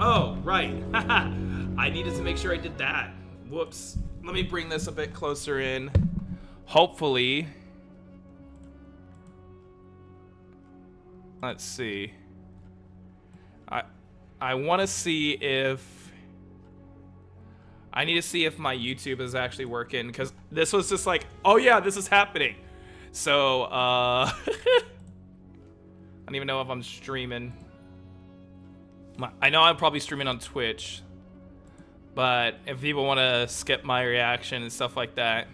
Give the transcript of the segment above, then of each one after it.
Oh, right. I needed to make sure I did that. Whoops. Let me bring this a bit closer in. Hopefully. Let's see. I want to see if... I need to see if my YouTube is actually working, because this was just like, oh yeah, this is happening. So, I don't even know if I'm streaming. I know I'm probably streaming on Twitch, but if people want to skip my reaction and stuff like that.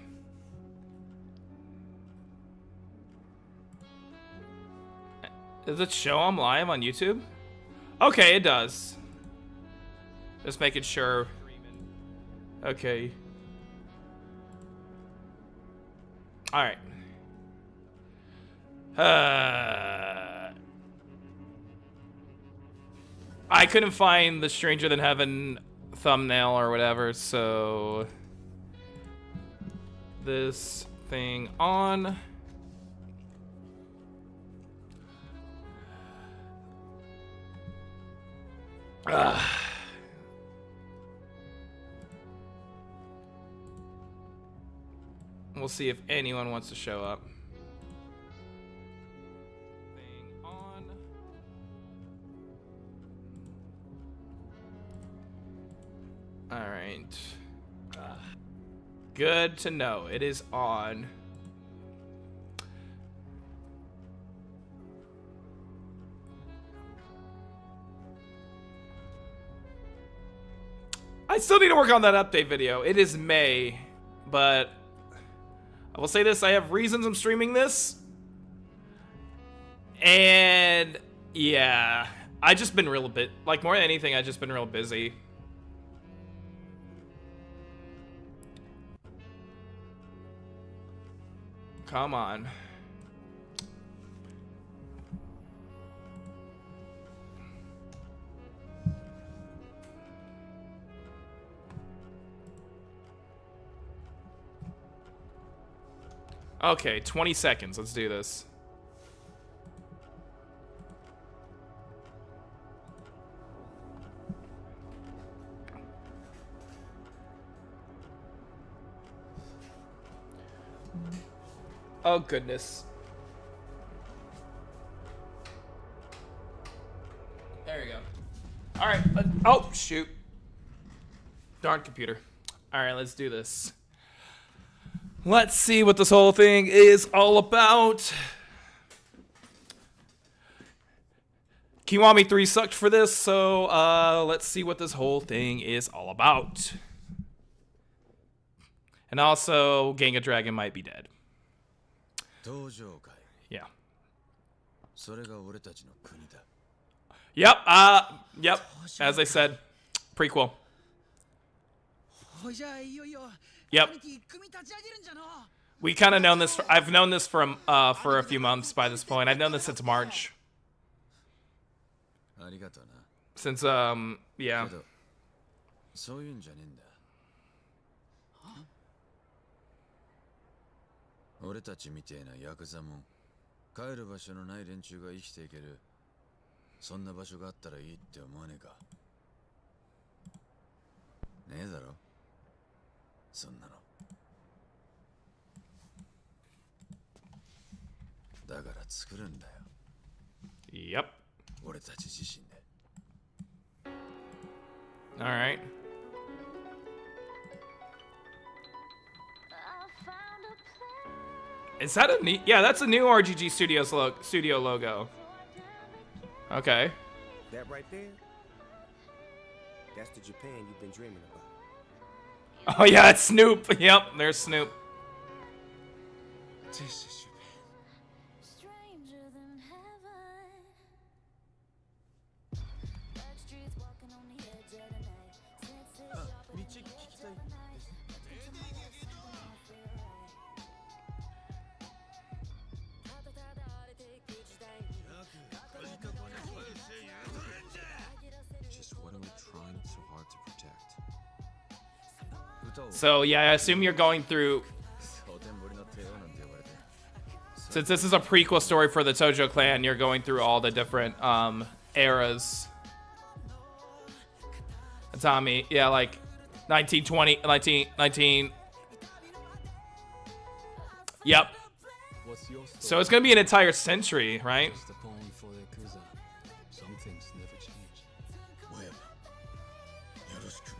Does it show I'm live on YouTube? Okay, it does. Just making sure. Okay. All right. I couldn't find the Stranger Than Heaven thumbnail or whatever, so this thing on. We'll see if anyone wants to show up. Thing on. All right. Good to know. It is on. I still need to work on that update video. It is May, but I will say this, I have reasons I'm streaming this. And yeah, I just been real bit, like more than anything, I just been real busy. Come on. Okay, 20 seconds. Let's do this. Oh, goodness. There you go. All right. Oh, shoot. Darn computer. All right, let's do this. Let's see what this whole thing is all about. Kiwami 3 sucked for this, so let's see what this whole thing is all about. And also, Genga Dragon might be dead. Yeah. Yep, yep, as I said, prequel. Yep. We kind of known this. I've known this for a few months by this point. I've known this since March. Since yeah. そういうんじゃねえんだ。俺たちみてえなヤクザも帰る場所のない連中が生きていける。そんな場所があったらいいって思わねえか。ねえだろ。そんなの。だから作るんだよ。Yep. 俺たち自身で。All right. Is that a neat? Yeah, that's a new RGG Studios studio logo. Okay. That right there, that's the Japan you've been dreaming about. Oh yeah, it's Snoop. Yep, there's Snoop. This is Japan. Stranger than heaven. Back streets walking on the edge of the night. Senses sharper than the edge of a knife. Into my life, so I don't feel right. Just what are we trying so hard to protect? So yeah, I assume you're going through. Since this is a prequel story for the Tojo clan, you're going through all the different eras. Tommy. Yeah, like 1920, 19. Yep. What's your story? So it's gonna be an entire century, right? Just a pawn for the Yakuza. Some things never change. 親分よろしく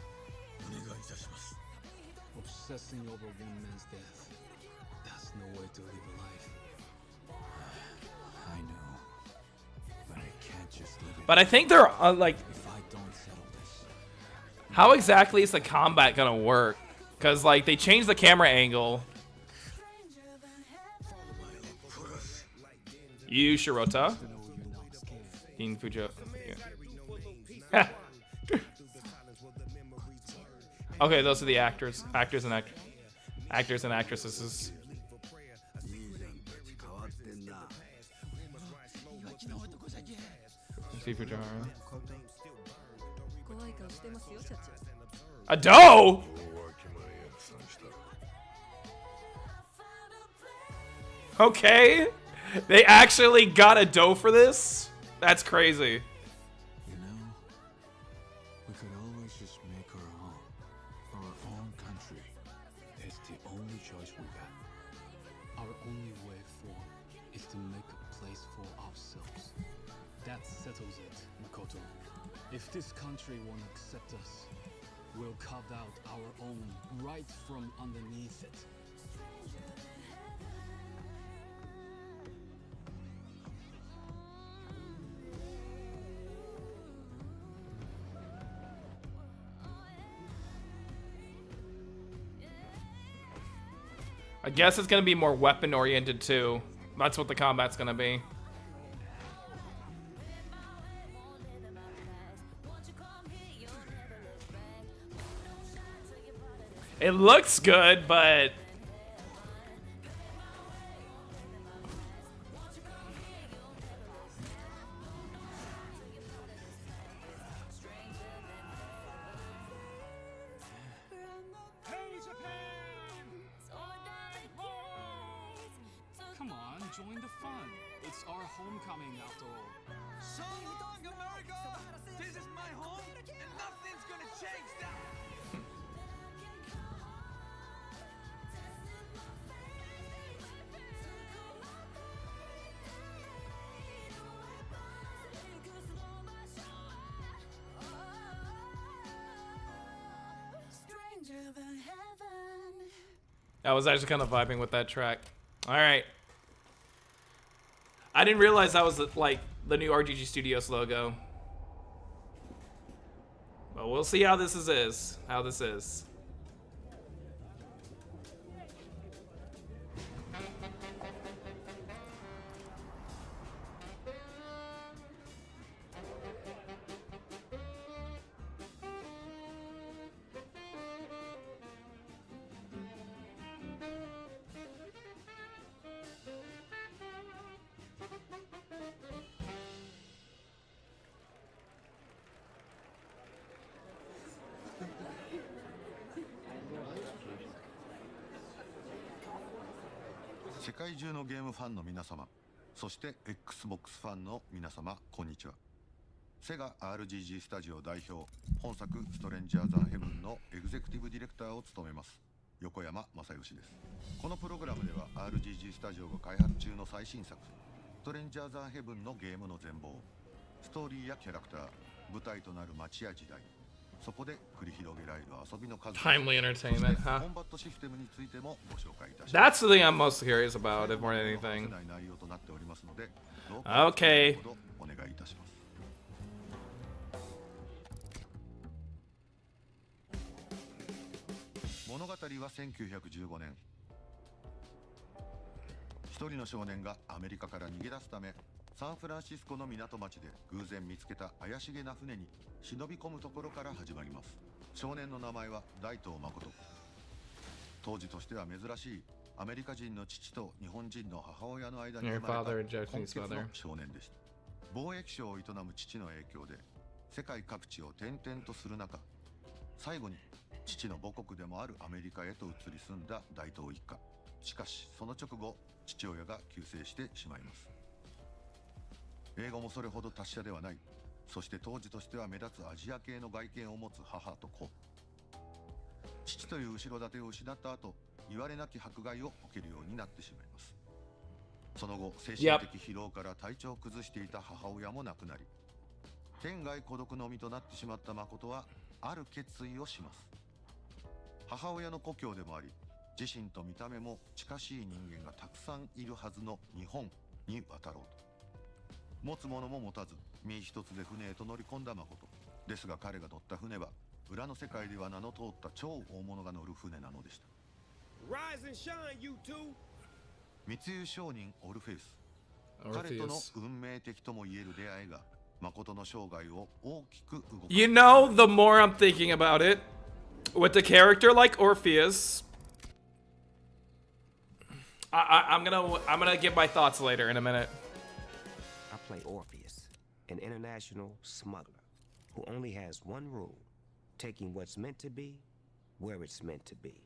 お願いいたします Obsessing over one man's death. That's no way to live a life. I know but I can't just live it But I think they're like, If I don't settle this, how exactly is the combat gonna work? Cause like they changed the camera angle. You Shirota, know you're not scared. Dean Fujo. Yeah. Okay, those are the actors and actors and actresses. 兄さんたち変わってんな See Fujiwara. 怖い顔してますよ社長 A doe? Okay. They actually got a doe for this? That's crazy. You know, we could always just make our own country. That's the only choice we got. Our only way forward is to make a place for ourselves. That settles it, Makoto. If this country won't accept us, we'll carve out our own right from underneath it. I guess it's gonna be more weapon oriented too. That's what the combat's gonna be. It looks good, but Come on, join the fun. It's our homecoming after all. So long, America! This is my home, and nothing's gonna change that! Stranger than heaven. I was actually kind of vibing with that track. All right. I didn't realize that was like the new RGG Studios logo. But we'll see how this is. How this is.「世界中のゲームファンの皆様、そして XBOX ファンの皆様、こんにちは。セガ RGG スタジオ代表、本作「ストレンジャー・ザ・ヘブン」のエグゼクティブディレクターを務めます横山正義です。このプログラムでは RGG スタジオが開発中の最新作「ストレンジャー・ザ・ヘブン」のゲームの全貌、ストーリーやキャラクター、舞台となる街や時代、そこで繰り広げられる遊びの数、 Timely entertainment, コ huh? ンバットシステムについてもご紹介いたします。 That's the thing I'm most curious about, if more than anything. 内容となっておりますので、どうか Okay. ご協力お願いいたします。物語は1915年、一人の少年がアメリカから逃げ出すためサンフランシスコの港町で偶然見つけた怪しげな船に忍び込むところから始まります。少年の名前は大東誠。当時としては珍しいアメリカ人の父と日本人の母親の間に Your 生ま father れ and た Japanese 混血 mother. の少年でした。貿易商を営む父の影響で世界各地を転々とする中、最後に父の母国でもあるアメリカへと移り住んだ大東一家。しかしその直後、父親が急逝してしまいます。英語もそれほど達者ではない。そして当時としては目立つアジア系の外見を持つ母と子。父という後ろ盾を失った後、言われなき迫害を受けるようになってしまいます。その後、精神的疲労から体調を崩していた母親も亡くなり、天涯孤独の身となってしまった誠はある決意をします。母親の故郷でもあり、自身と見た目も近しい人間がたくさんいるはずの日本に渡ろうと。持つものも持たず身一つで船へと乗り込んだ誠ですが、彼が乗った船は裏の世界では名の通った超大物が乗る船なのでした。 Rise and shine, you two. 密輸商人オルフェウス、彼との Orpheus. 運命的とも言える出会いが誠の生涯を大きく動かす。 You know, the more I'm thinking about it, with a character like Orpheus, I'm gonna give my thoughts later in a minute. I play Orpheus, an international smuggler who only has one rule: taking what's meant to be where it's meant to be.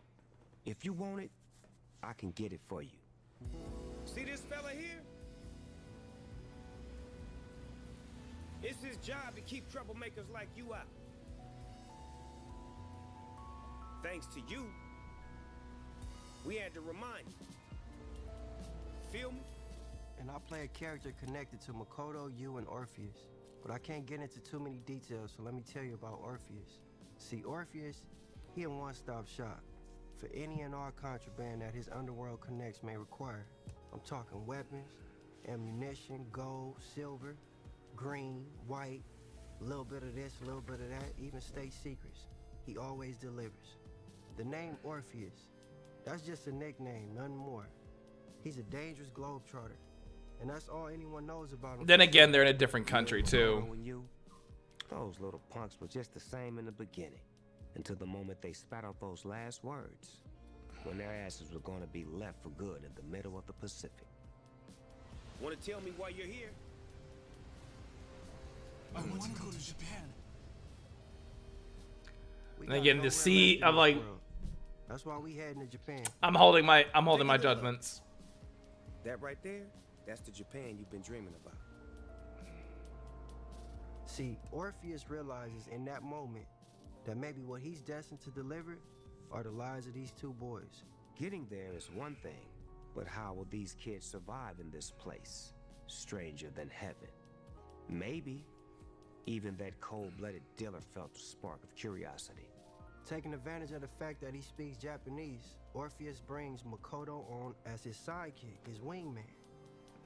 If you want it, I can get it for you. See this fella here? It's his job to keep troublemakers like you out. Thanks to you, we had to remind you. Feel me? And I play a character connected to Makoto, you, and Orpheus. But I can't get into too many details, so let me tell you about Orpheus. See, Orpheus, he a one-stop shop for any and all contraband that his underworld connects may require. I'm talking weapons, ammunition, gold, silver, green, white, a little bit of this, a little bit of that, even state secrets. He always delivers. The name Orpheus, that's just a nickname, nothing more. He's a dangerous globetrotter, and that's all anyone knows about him. Then again, they're in a different country too. When you, those little punks were just the same in the beginning, until the moment they spat out those last words, when their asses were going to be left for good in the middle of the Pacific. Want to tell me why you're here? I want to go to Japan. We And got again, nowhere to see, left in I'm this like, world. That's why we heading to Japan. I'm holding my judgments. That right there, that's the Japan you've been dreaming about. See, Orpheus realizes in that moment that maybe what he's destined to deliver are the lives of these two boys. Getting there is one thing, but how will these kids survive in this place, stranger than heaven? Maybe even that cold-blooded dealer felt a spark of curiosity. Taking advantage of the fact that he speaks Japanese, Orpheus brings Makoto on as his sidekick, his wingman.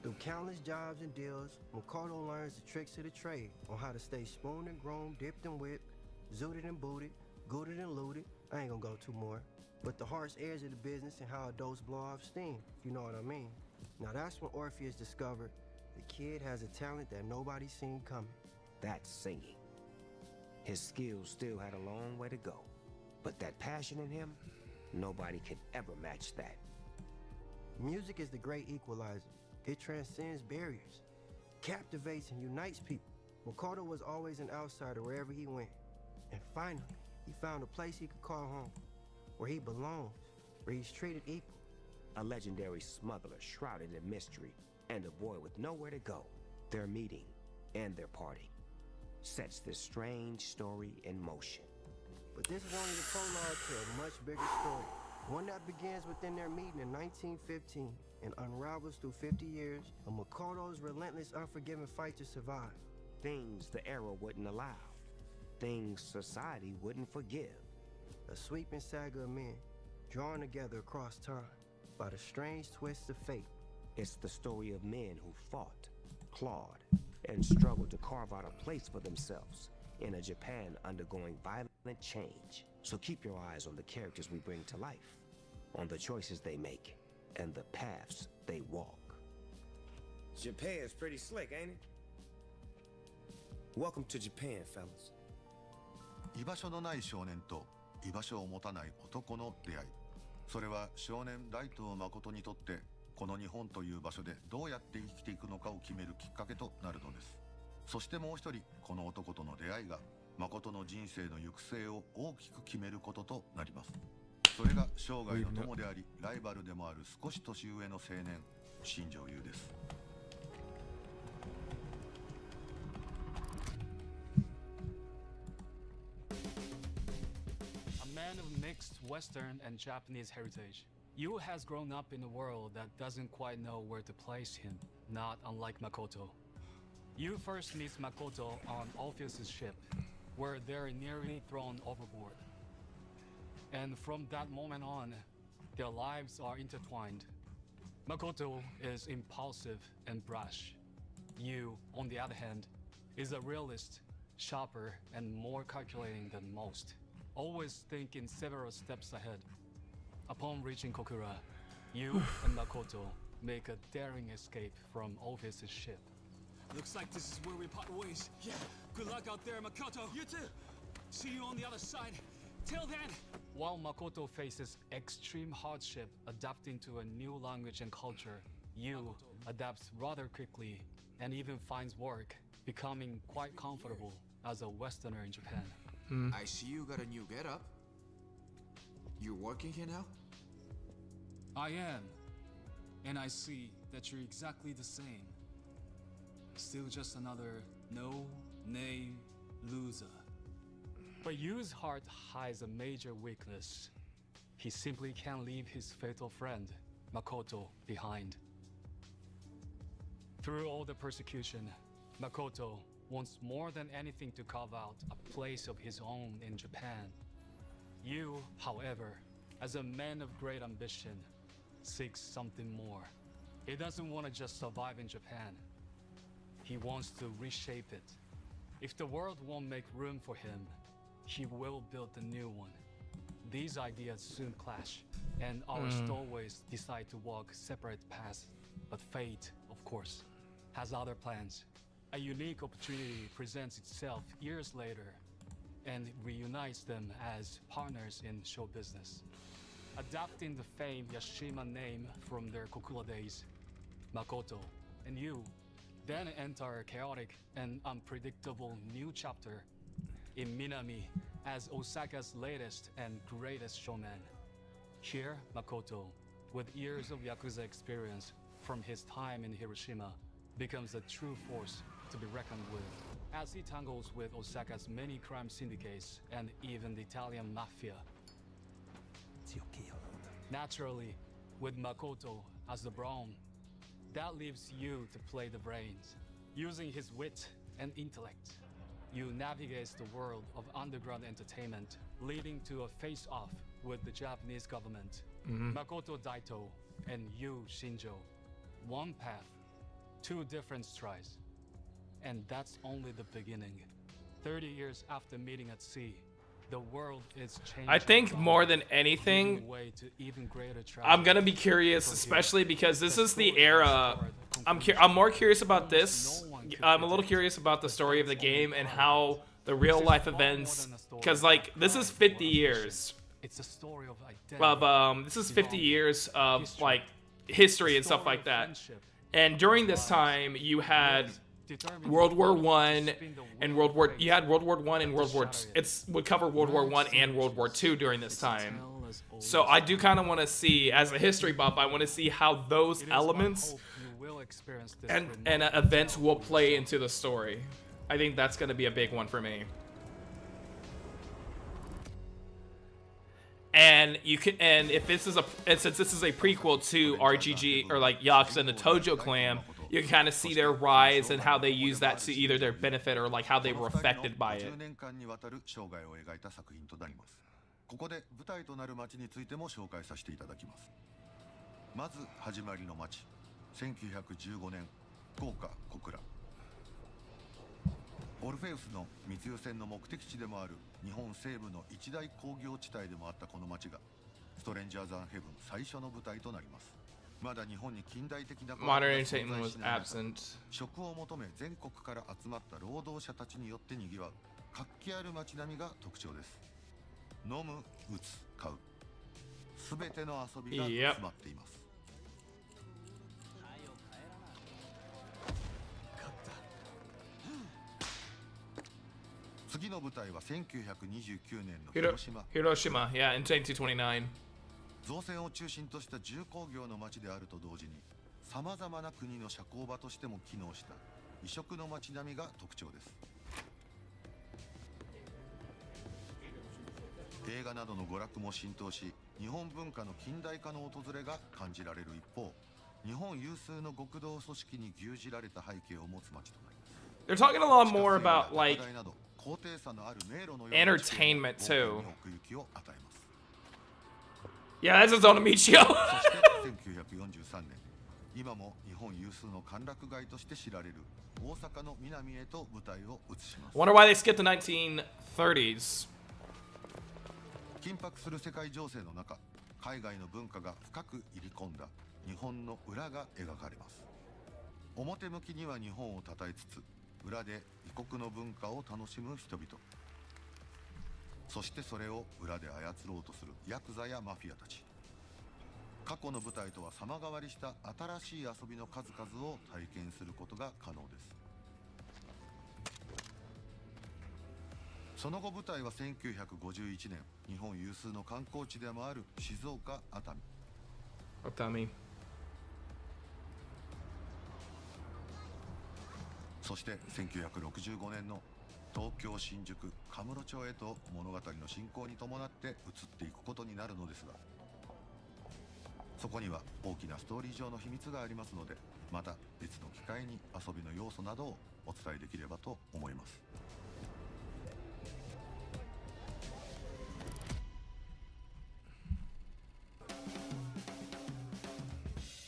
Through countless jobs and deals, Makoto learns the tricks of the trade on how to stay spooned and groomed, dipped and whipped, zooted and booted, gooted and looted. I ain't gonna go too more. But the harsh edge of the business and how adults blow off steam, if you know what I mean. Now that's when Orpheus discovered the kid has a talent that nobody seen coming. That's singing. His skills still had a long way to go, but that passion in him, nobody could ever match that. Music is the great equalizer. It transcends barriers, captivates and unites people. Makoto was always an outsider wherever he went. And finally, he found a place he could call home, where he belongs, where he's treated equal. A legendary smuggler shrouded in mystery, and a boy with nowhere to go. Their meeting and their parting sets this strange story in motion. But this is only the prologue to a much bigger story. One that begins within their meeting in 1915 and unravels through 50 years of Makoto's relentless, unforgiving fight to survive. Things the era wouldn't allow. Things society wouldn't forgive. A sweeping saga of men drawn together across time by the strange twists of fate. It's the story of men who fought, clawed, and struggled to carve out a place for themselves in a Japan undergoing violent change. So keep your eyes on the characters we bring to life, on the choices they make, and the paths they walk. Japan's pretty slick, ain't it? Welcome to Japan, fellas. 居場所のない少年と居場所を持たない男の出会い。それは少年大東誠にとってこの日本という場所でどうやって生きていくのかを決めるきっかけとなるのです。そしてもう一人、この男との出会いが誠の人生の行く末を大きく決めることとなります。それが生涯の友でありライバルでもある少し年上の青年新庄優です。man of mixed Western and Japanese heritage. Yu has grown up in a world that doesn't quite know where to place him, not unlike Makoto. Yu first meets Makoto on Orpheus's ship, where they're nearly thrown overboard. And from that moment on, their lives are intertwined. Makoto is impulsive and brash. Yu, on the other hand, is a realist, sharper, and more calculating than most, always thinking several steps ahead. Upon reaching Kokura, Yu and Makoto make a daring escape from Orpheus' ship. Looks like this is where we part ways. Yeah, good luck out there, Makoto. You too. See you on the other side. Till then. While Makoto faces extreme hardship adapting to a new language and culture, Yu adapts rather quickly and even finds work, becoming quite comfortable as a Westerner in Japan. I see you got a new getup. You're working here now? I am, and I see that you're exactly the same. Still just another no-name loser. But Yu's heart hides a major weakness. He simply can't leave his fatal friend, Makoto, behind. Through all the persecution, Makoto wants more than anything to carve out a place of his own in Japan. Yu, however, as a man of great ambition, seeks something more. He doesn't want to just survive in Japan. He wants to reshape it. If the world won't make room for him, he will build a new one. These ideas soon clash, and our stowaways decide to walk separate paths. But fate, of course, has other plans. A unique opportunity presents itself years later and reunites them as partners in show business. Adapting the famed Yashima name from their Kokura days, Makoto and Yu then enter a chaotic and unpredictable new chapter in Minami as Osaka's latest and greatest showman. Here, Makoto, with years of Yakuza experience from his time in Hiroshima, becomes a true force to be reckoned with as he tangles with Osaka's many crime syndicates and even the Italian mafia. Naturally, with Makoto as the brawn, that leaves Yu to play the brains. Using his wit and intellect, Yu navigates the world of underground entertainment, leading to a face-off with the Japanese government. Makoto Daito and Yu Shinjo. One path, two different strides. And that's only the beginning. 30 years after meeting at sea, the world is changing. I think more than anything, I'm gonna be curious, especially because this is the era. I'm more curious about this. I'm a little curious about the story of the game and how the real life events, because like this is 50 years. It's a story of This is 50 years of like history and stuff like that. And during this time, you had World War I and World War. You had World War I and World War. It's would cover World War I and World War II during this time. So I do kind of want to see, as a history buff, I want to see how those elements and events will play into the story. I think that's going to be a big one for me. And you can, and if this is since this is a prequel to RGG or like Yakuza and the Tojo clan, you can kind of see their rise and how they use that to either their benefit or like how they were affected by it. ここで舞台となる町についても紹介させていただきます。まず始まりの町、1915年福岡小倉。オルフェウスの密輸船の目的地でもある日本西部の一大工業地帯でもあったこの町がストレンジャーズ・アンヘブン最初の舞台となります。まだ日本に近代的な Modern entertainment was absent. 職を求め全国から集まった労働者たちによって賑わう活気ある街並みが特徴です。飲む、打つ、買う、すべての遊びが詰まっています。次の舞台は1929年の広島。Hiroshima, yeah, in 1929. 造船を中心とした重工業の町であると同時に、さまざまな国の社交場としても機能した異色の街並みが特徴です。映画などの娯楽も浸透し、日本文化の近代化の訪れが感じられる一方、日本有数の極道組織に牛耳られた背景を持つ町となります。 They're talking a lot more about like 地下水や高台など高低差のある迷路のような entertainment 地形 too. に奥行きを与えます。 Yeah, that's his own Amichio. そして1943年、今も日本有数の歓楽街として知られる大阪の南へと舞台を移します。 Wonder why they skipped the 1930s. 緊迫する世界情勢の中、海外の文化が深く入り込んだ日本の裏が描かれます。表向きには日本を称えつつ、裏で異国の文化を楽しむ人々、そしてそれを裏で操ろうとするヤクザやマフィアたち。過去の舞台とは様変わりした新しい遊びの数々を体験することが可能です。その後舞台は1951年、日本有数の観光地でもある静岡・熱海。そして1965年の東京・新宿・神室町へと物語の進行に伴って移っていくことになるのですが、そこには大きなストーリー上の秘密がありますので、また別の機会に遊びの要素などをお伝えできればと思います。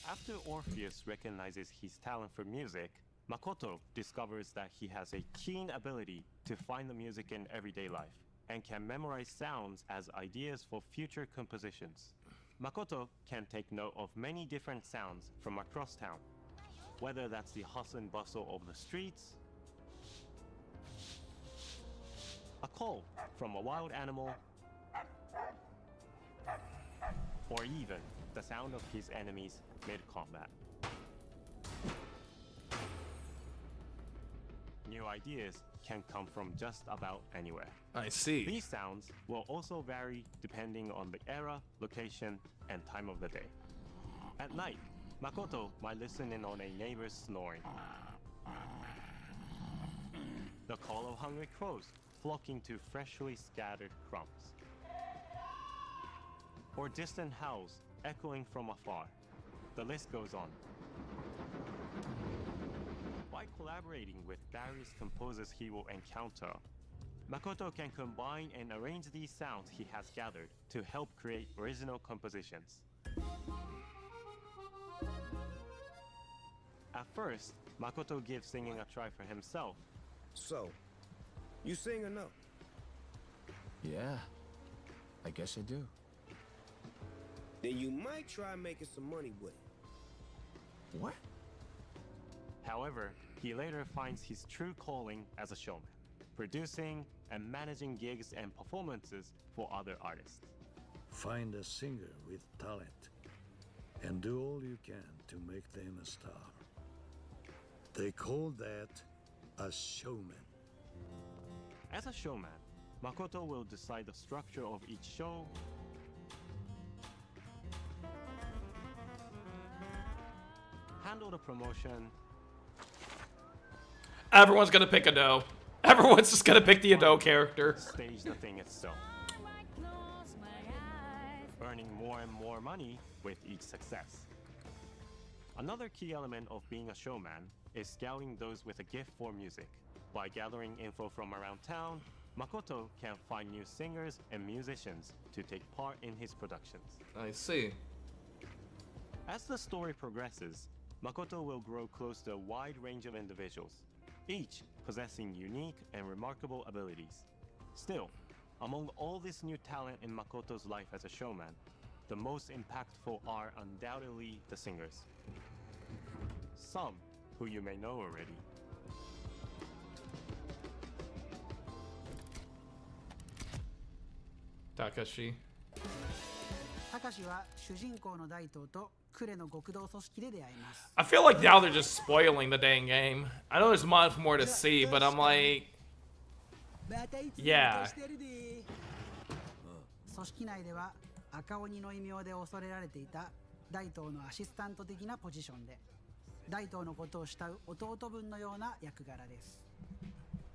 After Orpheus recognizes his talent for music, Makoto discovers that he has a keen ability to find the music in everyday life and can memorize sounds as ideas for future compositions. Makoto can take note of many different sounds from across town, whether that's the hustle and bustle of the streets, a call from a wild animal, or even the sound of his enemies mid-combat. New ideas can come from just about anywhere. I see. These sounds will also vary depending on the era, location, and time of the day. At night, Makoto might listen in on a neighbor's snoring, the call of hungry crows flocking to freshly scattered crumbs, or distant howls echoing from afar. The list goes on. By collaborating with various composers he will encounter, Makoto can combine and arrange these sounds he has gathered to help create original compositions. At first, Makoto gives singing a try for himself. So, you sing or no? Yeah, I guess I do. Then you might try making some money with it. What? However, he later finds his true calling as a showman, producing and managing gigs and performances for other artists. Find a singer with talent and do all you can to make them a star. They call that a showman. As a showman, Makoto will decide the structure of each show, handle the promotion. Everyone's gonna pick a doe. Everyone's just gonna pick the Ado character. Stage the thing itself, earning more and more money with each success. Another key element of being a showman is scouting those with a gift for music. By gathering info from around town, Makoto can find new singers and musicians to take part in his productions. I see. As the story progresses, Makoto will grow close to a wide range of individuals, each possessing unique and remarkable abilities. Still, among all this new talent in Makoto's life as a showman, the most impactful are undoubtedly the singers. Some who you may know already. Takashi. 高志は主人公の大東と呉の極道組織で出会います。 I feel like now they're just spoiling the dang game. I know there's much more to see, but I'm like, yeah. 組織内では赤鬼の異名で恐れられていた大東のアシスタント的なポジションで、大東のことを慕う弟分のような役柄です。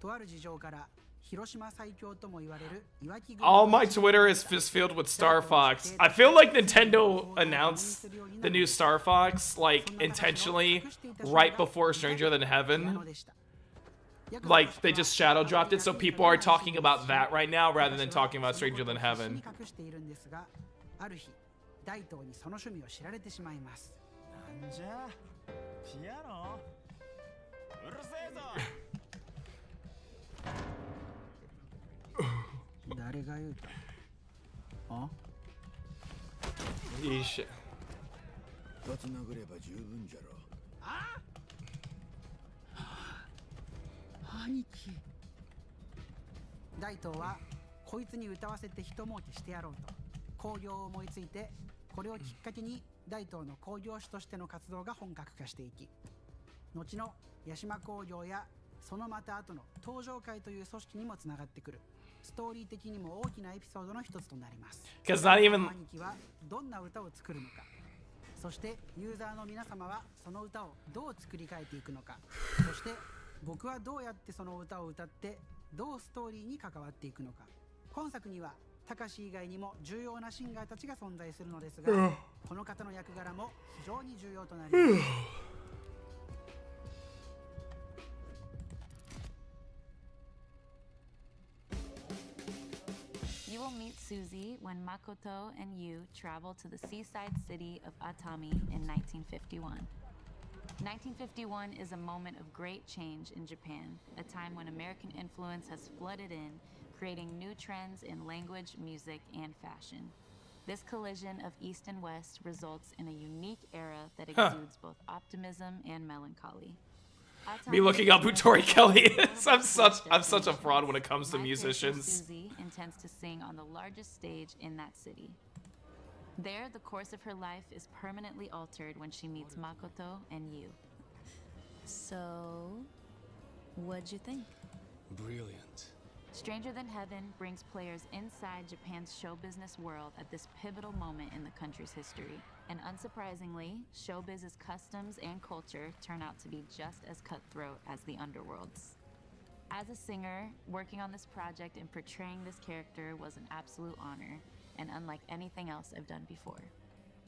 とある事情から広島最強とも言われるいわき軍 All my Twitter is just filled with Star Fox. I feel like Nintendo announced the new Star Fox like intentionally right before Stranger Than Heaven. Like they just shadow dropped it, so people are talking about that right now rather than talking about Stranger Than Heaven. 隠しているんですが、ある日大東にその趣味を知られてしまいます。なんじゃピアノうるせえぞ誰が言うた？あ？いいし。二つ殴れば十分じゃろ。あ？兄貴。大東はこいつに歌わせて一儲けしてやろうと興行を思いついて、これをきっかけに大東の興行師としての活動が本格化していき、後の八島興行やそのまた後の東上会という組織にもつながってくるストーリー的にも大きなエピソードの一つとなります。Because not even 兄貴はどんな歌を作るのか、そしてユーザーの皆様はその歌をどう作り変えていくのか、そして僕はどうやってその歌を歌ってどうストーリーに関わっていくのか。今作にはたかし以外にも重要なシンガーたちが存在するのですが、この方の役柄も非常に重要となります。You will meet Susie when Makoto and you travel to the seaside city of Atami in 1951. 1951 is a moment of great change in Japan, a time when American influence has flooded in, creating new trends in language, music, and fashion. This collision of East and West results in a unique era that exudes both optimism and melancholy. Me looking up who Tori Kelly is. I'm such a fraud when it comes to musicians. Susie intends to sing on the largest stage in that city. There, the course of her life is permanently altered when she meets Makoto and Yu. So, what'd you think? Brilliant. Stranger Than Heaven brings players inside Japan's show business world at this pivotal moment in the country's history. And unsurprisingly, showbiz's customs and culture turn out to be just as cutthroat as the underworld's. As a singer, working on this project and portraying this character was an absolute honor, and unlike anything else I've done before.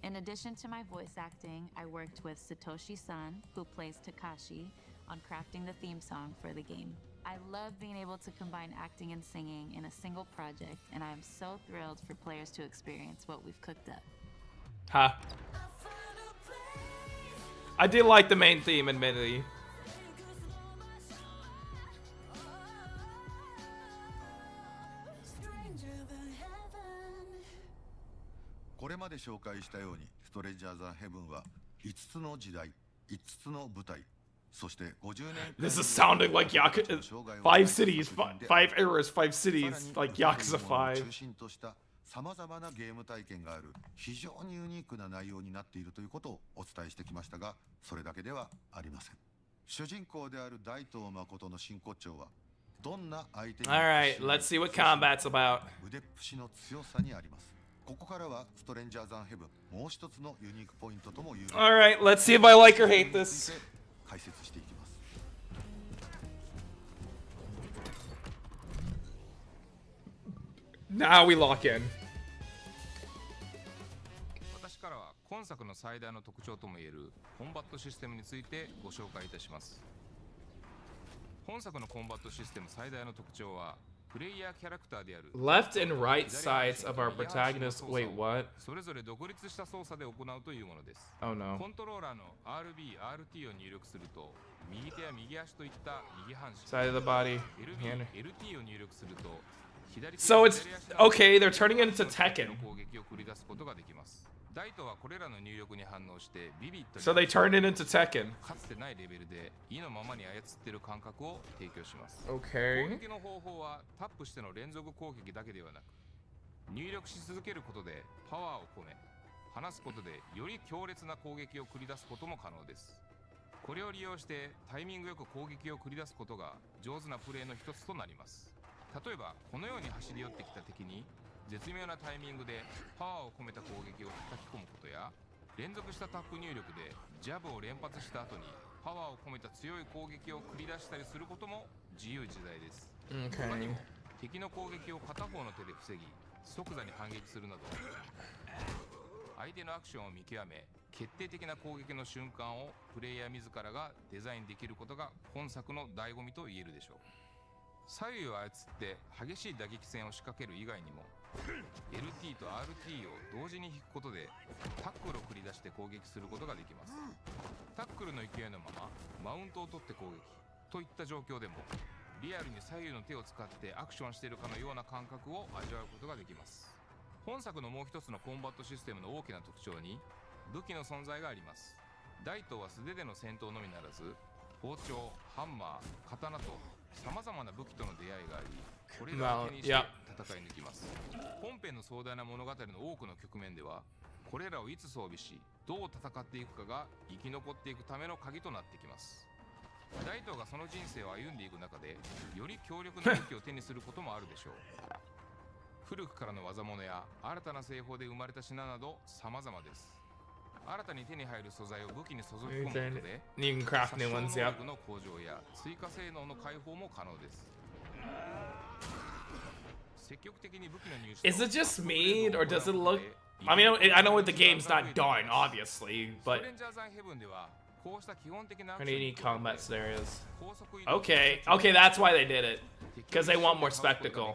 In addition to my voice acting, I worked with Satoshi-san, who plays Takashi, on crafting the theme song for the game. I love being able to combine acting and singing in a single project, and I am so thrilled for players to experience what we've cooked up. Huh. I did like the main theme, admittedly. これまで紹介したように、ストレンジャー・ザ・ヘブンは5つの時代、5つの舞台、そして50年 This is sounding like Yakuza 5 cities, 5 eras, 5 cities, like Yakuza 5. 中心としたさまざまなゲーム体験がある非常にユニークな内容になっているということをお伝えしてきましたが、それだけではありません。主人公である大東誠の真骨頂はどんな相手に Alright, let's see what combat's about. 腕っぷしの強さにあります。ここからはストレンジャー・ザン・ヘブン、もう一つのユニークポイントとも言う Alright, let's see if I like or hate this. 解説していきます。Now we lock in. 私からは今作の最大の特徴ともいえるコンバットシステムについてご紹介いたします。本作のコンバットシステム最大の特徴はプレイヤーキャラクターである Left and right sides of our protagonist. Wait, what? それぞれ独立した操作で行うというものです。 Oh no. コントローラーの RB、RT を入力すると右手や右足といった右半身 Side of the body. LT を入力すると So it's okay, they're turning it into Tekken. 攻撃を繰り出すことができます。ダイトはこれらの入力に反応してビビットに So they turned it into Tekken. かつてないレベルで意のままに操っている感覚を提供します。 Okay. 攻撃の方法はタップしての連続攻撃だけではなく、入力し続けることでパワーを込め、離すことでより強烈な攻撃を繰り出すことも可能です。これを利用してタイミングよく攻撃を繰り出すことが上手なプレーの一つとなります。例えばこのように走り寄ってきた敵に絶妙なタイミングでパワーを込めた攻撃を叩き込むことや、連続したタップ入力でジャブを連発した後にパワーを込めた強い攻撃を繰り出したりすることも自由自在です。 Okay. 他にも敵の攻撃を片方の手で防ぎ即座に反撃するなど相手のアクションを見極め決定的な攻撃の瞬間をプレイヤー自らがデザインできることが本作の醍醐味と言えるでしょう。左右を操って激しい打撃戦を仕掛ける以外にも LT と RT を同時に引くことでタックルを繰り出して攻撃することができます。タックルの勢いのままマウントを取って攻撃といった状況でもリアルに左右の手を使ってアクションしているかのような感覚を味わうことができます。本作のもう一つのコンバットシステムの大きな特徴に武器の存在があります。大刀は素手での戦闘のみならず包丁、ハンマー、刀とさまざまな武器との出会いがありこれらを手にして戦い抜きます。本編の壮大な物語の多くの局面ではこれらをいつ装備しどう戦っていくかが生き残っていくための鍵となってきます。大刀がその人生を歩んでいく中でより強力な武器を手にすることもあるでしょう。古くからの技物や新たな製法で生まれた品など様々です。新たに手に入る素材を武器に注ぎ込むことで You can craft new ones, 殺傷 yep. 能力の向上や追加性能の解放も可能です。積極的に武器の入手 Is it just me, or does it look... I mean, I know the game's not done, obviously, but... ストレンジャーズ・ヘブンではこうした基本的な I need combat scenarios. Okay, okay, that's why they did it. Because they want more spectacle.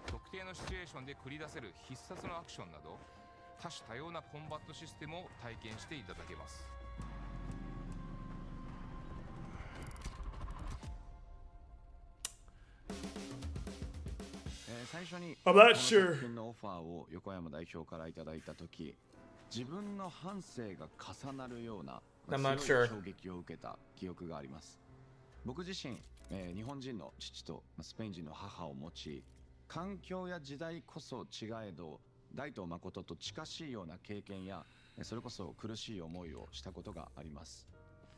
特定のシチュエーションで繰り出せる必殺のアクションなど多種多様なコンバットシステムを体験していただけます。最初に I'm この not sure. 作品のオファーを横山代表からいただいたとき、自分の半生が重なるような I'm not 強い sure. 衝撃を受けた記憶があります。僕自身、日本人の父とスペイン人の母を持ち、環境や時代こそ違えど大東誠と近しいような経験やそれこそ苦しい思いをしたことがあります。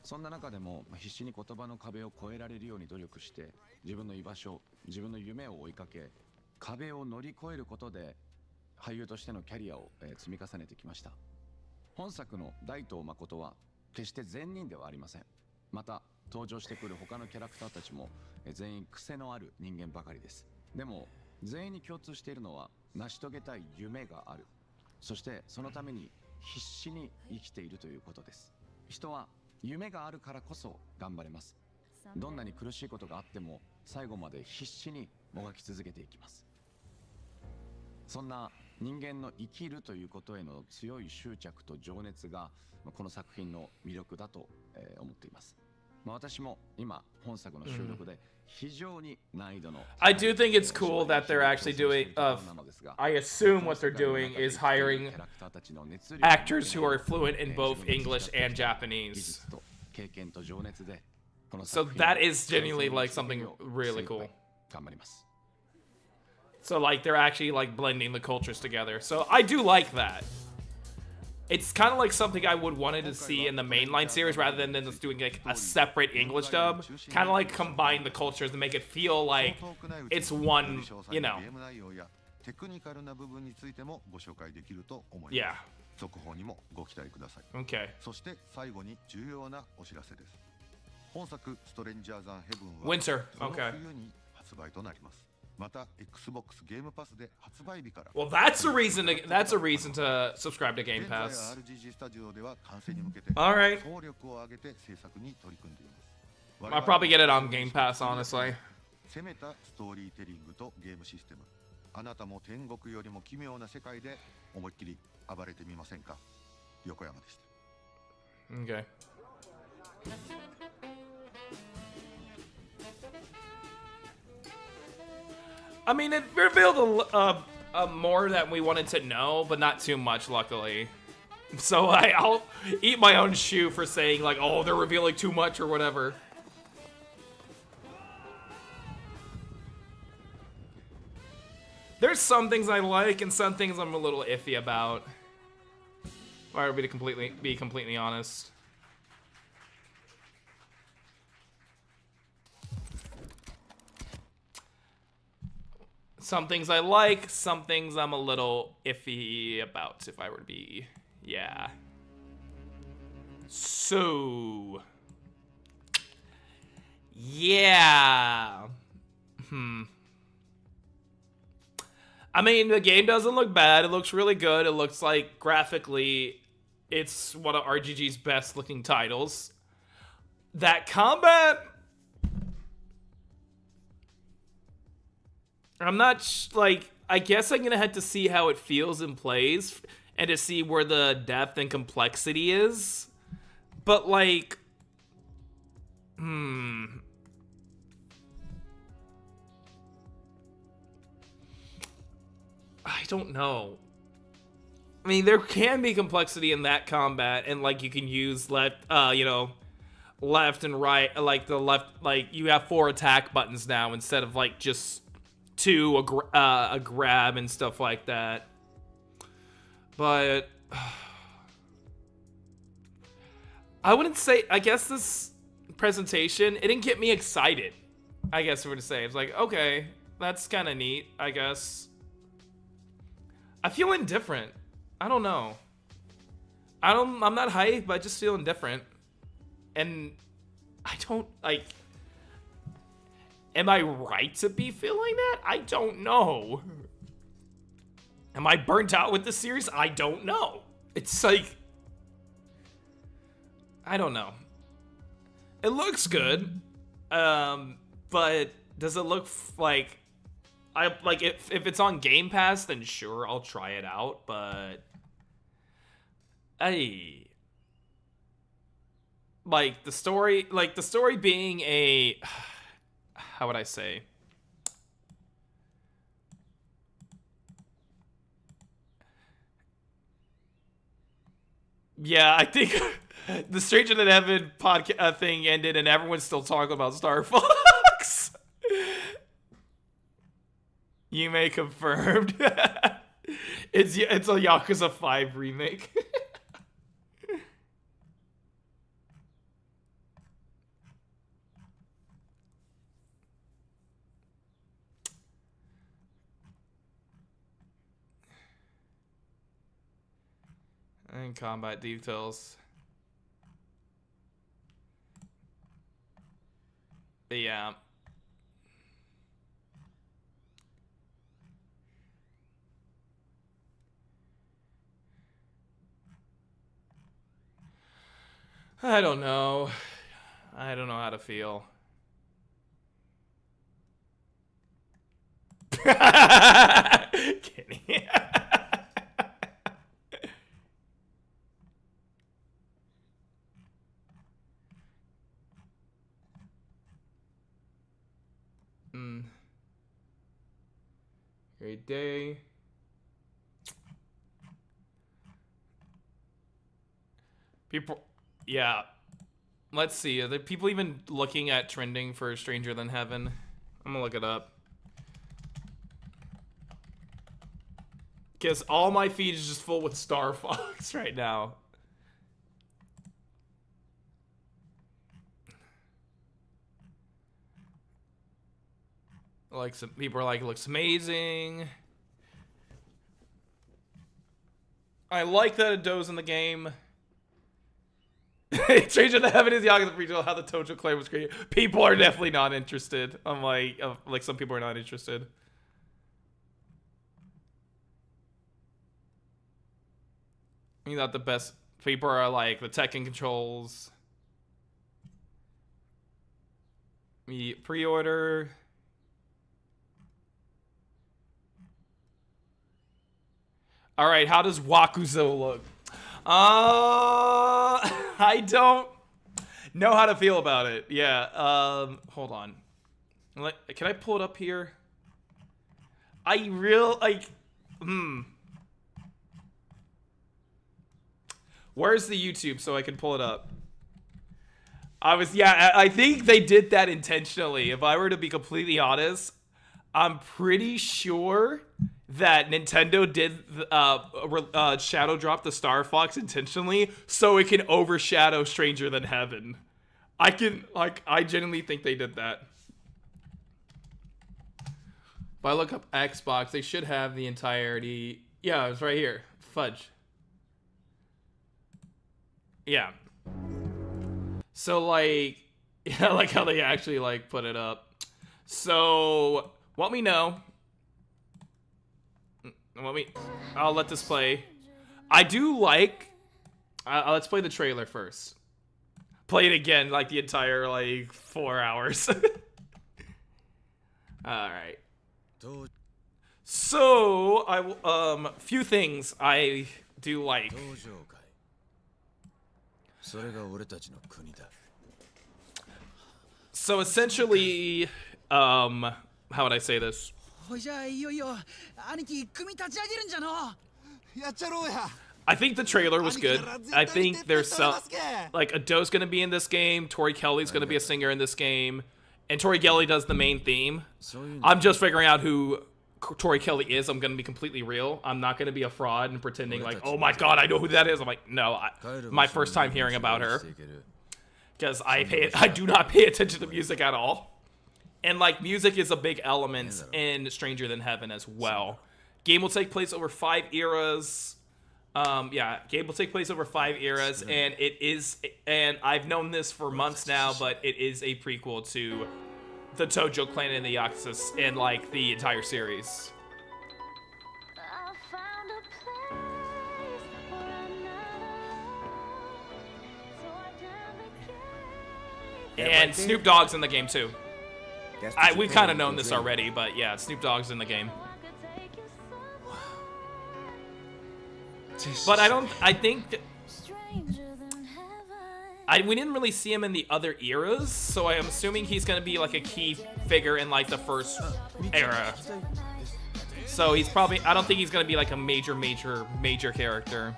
そんな中でも必死に言葉の壁を越えられるように努力して自分の居場所、自分の夢を追いかけ壁を乗り越えることで俳優としてのキャリアを積み重ねてきました。本作の大東誠は決して善人ではありません。また登場してくる他のキャラクターたちも全員癖のある人間ばかりです。でも全員に共通しているのは成し遂げたい夢がある。そしてそのために必死に生きているということです。人は夢があるからこそ頑張れます。どんなに苦しいことがあっても最後まで必死にもがき続けていきます。そんな人間の生きるということへの強い執着と情熱がこの作品の魅力だと思っています。私も今本作の収録で非常に難易度の I do think it's cool that they're actually doing I assume what they're doing is hiring actors who are fluent in both English and Japanese. So that is genuinely like something really cool. So like they're actually like blending the cultures together. So I do like that. It's kind of like something I would wanted to see in the mainline series rather than just doing like a separate English dub. Kind of like combine the cultures and make it feel like it's one, you know. テクニカルな部分についてもご紹介できると思います。 Yeah. 続報にもご期待ください。 Okay. そして最後に重要なお知らせです。本作ストレンジャーズ・ヘブンは Winter. この Okay. 冬に発売となります。また Xbox ゲームパスで発売日から Well, that's a reason to subscribe to Game 現在 Pass. RGG スタジオでは完成に向けて Alright. 総力を挙げて制作に取り組んでいます。 I'll probably get it on Game Pass, honestly. 攻めたストーリーテリングとゲームシステム。あなたも天国よりも奇妙な世界で思いっきり暴れてみませんか。横山でした。 Okay. I mean, it revealed more that we wanted to know, but not too much, luckily. So I'll eat my own shoe for saying, like, oh, they're revealing too much or whatever. There's some things I like and some things I'm a little iffy about. If I were to be completely honest. Some things I like, some things I'm a little iffy about, if I were to be, yeah. So, Yeah. I mean, the game doesn't look bad. It looks really good. It looks like graphically, it's one of RGG's best looking titles. That combat, I'm not like, I guess I'm gonna have to see how it feels and plays and to see where the depth and complexity is. But like, I don't know. I mean, there can be complexity in that combat, and like you can use left, left and right. Like the left, like you have 4 attack buttons now instead of like just 2, a grab and stuff like that. But I wouldn't say. I guess this presentation, it didn't get me excited. I guess I would say it's like, okay, that's kind of neat. I guess. I feel indifferent. I don't know. I'm not hyped, but I just feel indifferent. And I don't, like, am I right to be feeling that? I don't know. Am I burnt out with this series? I don't know. It's like, I don't know. It looks good. But does it look like, if it's on Game Pass, then sure, I'll try it out, but like the story being a, how would I say? Yeah, I think the Stranger Than Heaven podcast thing ended and everyone's still talking about Star Fox. You may confirmed. It's a Yakuza 5 remake. And combat details. But yeah. I don't know. I don't know how to feel. Kidding. Great day. People, yeah. Let's see. Are there people even looking at trending for Stranger Than Heaven? I'm gonna look it up. Because all my feed is just full with Star Fox right now. Like, some people are like, it looks amazing. I like that it does in the game. Stranger Than Heaven is Yakuza prequel. How the Tojo Clan was created. People are definitely not interested. I'm like some people are not interested. You're not the best. People are like the Tekken controls. Me pre-order. All right, how does Wakuzo look? I don't know how to feel about it. Yeah. Hold on. Can I pull it up here? Where's the YouTube so I can pull it up? I think they did that intentionally. If I were to be completely honest, I'm pretty sure that Nintendo did shadow drop the Star Fox intentionally so it can overshadow Stranger Than Heaven. I genuinely think they did that. If I look up Xbox, they should have the entirety. Yeah, it's right here. Fudge. Yeah. So like, Yeah, I like how they actually like put it up. So let me know. I'll let this play. I do like. Let's play the trailer first. Play it again, like the entire like 4 hours. All right. So few things I do like. So essentially, how would I say this? I think the trailer was good. I think there's some, like, Ado's gonna be in this game. Tori Kelly's gonna be a singer in this game, and Tori Kelly does the main theme. I'm just figuring out who Tori Kelly is. I'm gonna be completely real. I'm not gonna be a fraud and pretending like, oh my god, I know who that is. I'm like, no, my first time hearing about her, because I do not pay attention to music at all. And like, music is a big element in Stranger Than Heaven as well. Game will take place over 5 eras. Game will take place over 5 eras, and and I've known this for months now, but it is a prequel to the Tojo Clan and the Yakuza and like the entire series. And Snoop Dogg's in the game too. We've kind of known this already, but yeah, Snoop Dogg's in the game. But we didn't really see him in the other eras, so I'm assuming he's gonna be like a key figure in like the first era. So he's probably, I don't think he's gonna be like a major character.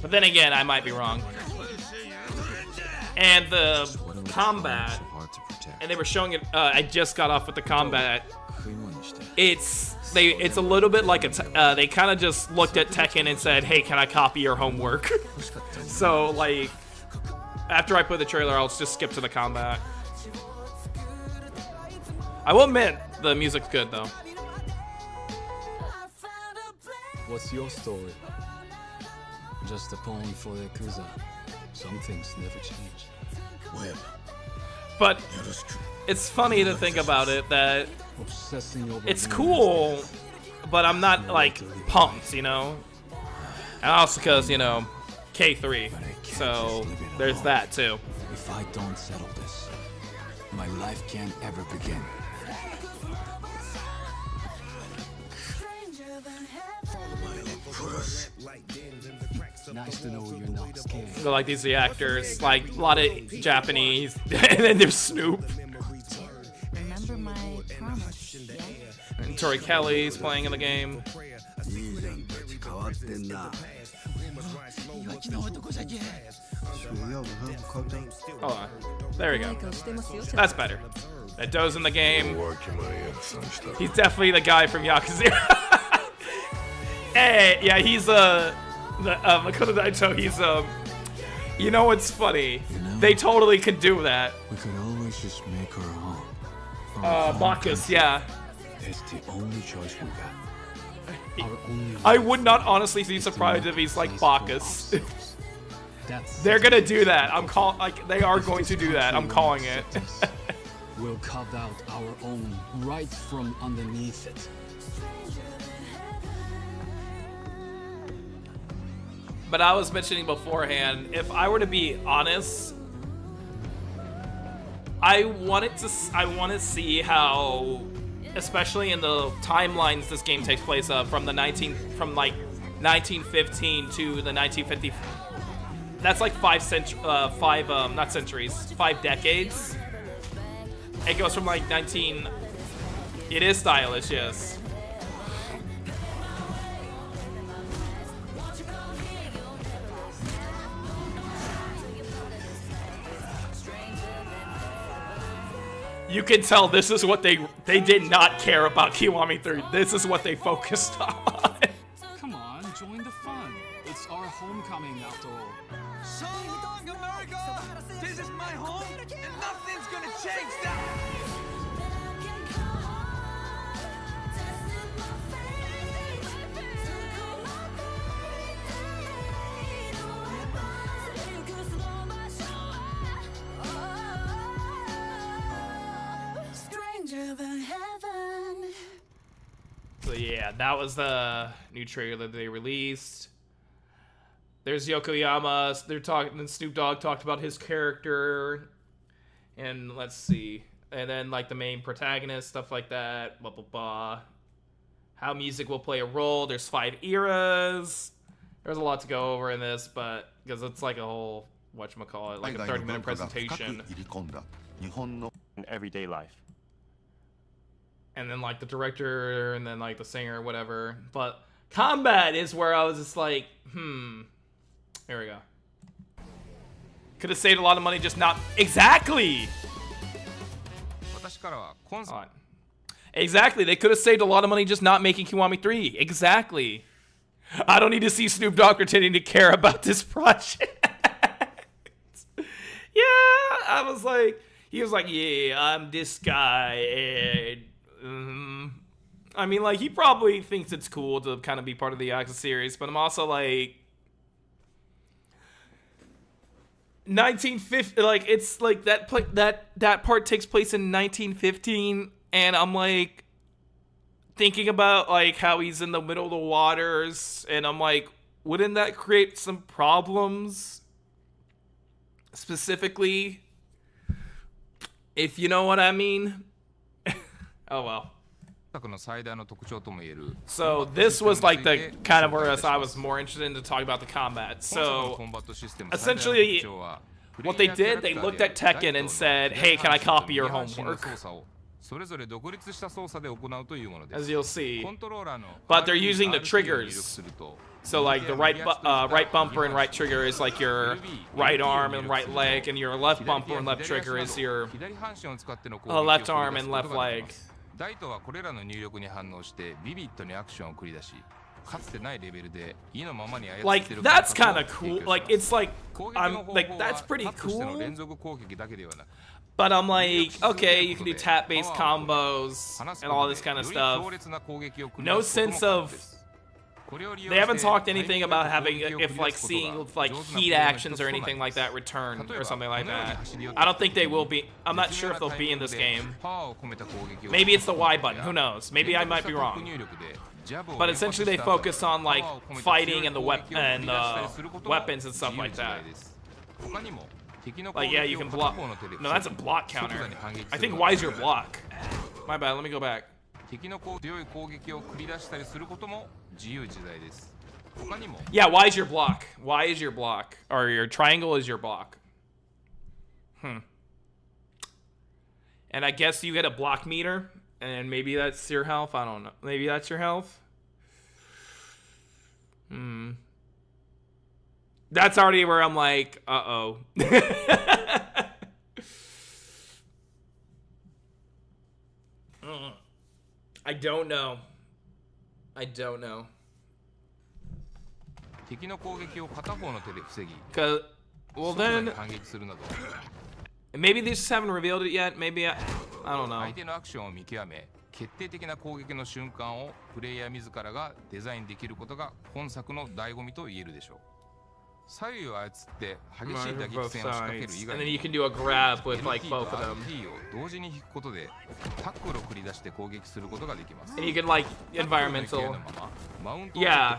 But then again, I might be wrong. And the combat, and they were showing it, I just got off with the combat. It's a little bit like they kind of just looked at Tekken and said, hey, can I copy your homework? So like, after I play the trailer, I'll just skip to the combat. I will admit, the music's good though. What's your story? Just a pawn for the Yakuza. Some things never change. Well, but it's funny to think about it that it's cool, but I'm not like pumped, you know? And also because, you know, K3, so there's that too. If I don't settle this, my life can't ever begin. Nice to know you're not scared. So like, these are the actors, like a lot of Japanese, and then there's Snoop. Remember my promise, yeah? And Tori Kelly's playing in the game. Hold on. There we go. That's better. Ado's in the game. He's definitely the guy from Yakuza. Hey, yeah, he's Makoto Daito, he's you know what's funny? They totally could do that. We could always just make our home. Bacchus, yeah. That's the only choice we got. I would not honestly be surprised if he's like Bacchus. They're gonna do that. They are going to do that. I'm calling it. We'll carve out our own right from underneath it. But I was mentioning beforehand, if I were to be honest, I want to see how, especially in the timelines this game takes place of, from like 1915 to the 1950. That's like 5 decades. It goes from like 19. It is stylish, yes. You can tell this is what they did not care about Kiwami 3. This is what they focused on. Come on, join the fun. It's our homecoming after all. Song America! This is my home, and nothing's gonna change that! So yeah, that was the new trailer that they released. There's Yokoyama. They're talking. Snoop Dogg talked about his character, and let's see, and then like the main protagonist, stuff like that. Blah blah blah. How music will play a role. There's 5 eras. There's a lot to go over in this, but because it's like a whole whatchamacallit, like a 30-minute presentation. In everyday life. And then like the director, and then like the singer, or whatever. But combat is where I was just like, Here we go. Could have saved a lot of money just not exactly. Exactly. They could have saved a lot of money just not making Kiwami 3. Exactly. I don't need to see Snoop Dogg pretending to care about this project. Yeah, I was like, he was like, yeah, I'm this guy, and I mean, like, he probably thinks it's cool to kind of be part of the Yakuza series, but I'm also like, 1950, like, it's like that part takes place in 1915, and I'm like thinking about like how he's in the middle of the waters, and I'm like, wouldn't that create some problems? Specifically, if you know what I mean. Oh well. So this was like the kind of where I was more interested in to talk about the combat. So essentially, what they did, they looked at Tekken and said, hey, can I copy your homework? As you'll see. But they're using the triggers. So like the right bumper and right trigger is like your right arm and right leg, and your left bumper and left trigger is your left arm and left leg. Like, that's kind of cool. Like, it's like, I'm like, that's pretty cool. But I'm like, okay, you can do tap-based combos and all this kind of stuff. No sense of. They haven't talked anything about having, if like seeing like heat actions or anything like that return or something like that. I don't think they will be. I'm not sure if they'll be in this game. Maybe it's the Y button. Who knows? Maybe I might be wrong. But essentially, they focus on like fighting and the weapons and stuff like that. Like, yeah, you can block. No, that's a block counter. I think Y is your block. My bad. Let me go back. Yeah, Y is your block. Y is your block. Or your triangle is your block. And I guess you get a block meter, and maybe that's your health. I don't know. Maybe that's your health. That's already where I'm like, uh-oh. I don't know. I don't know. Cause, well then, maybe they just haven't revealed it yet. Maybe I don't know. 決定的な攻撃の瞬間をプレイヤー自らがデザインできることが本作の醍醐味と言えるでしょう。左右を操って激しい打撃戦を仕掛ける以外 And then you can do a grab with like both of them. RT を同時に引くことでタックルを繰り出して攻撃することができます。 And you can like environmental. Yeah.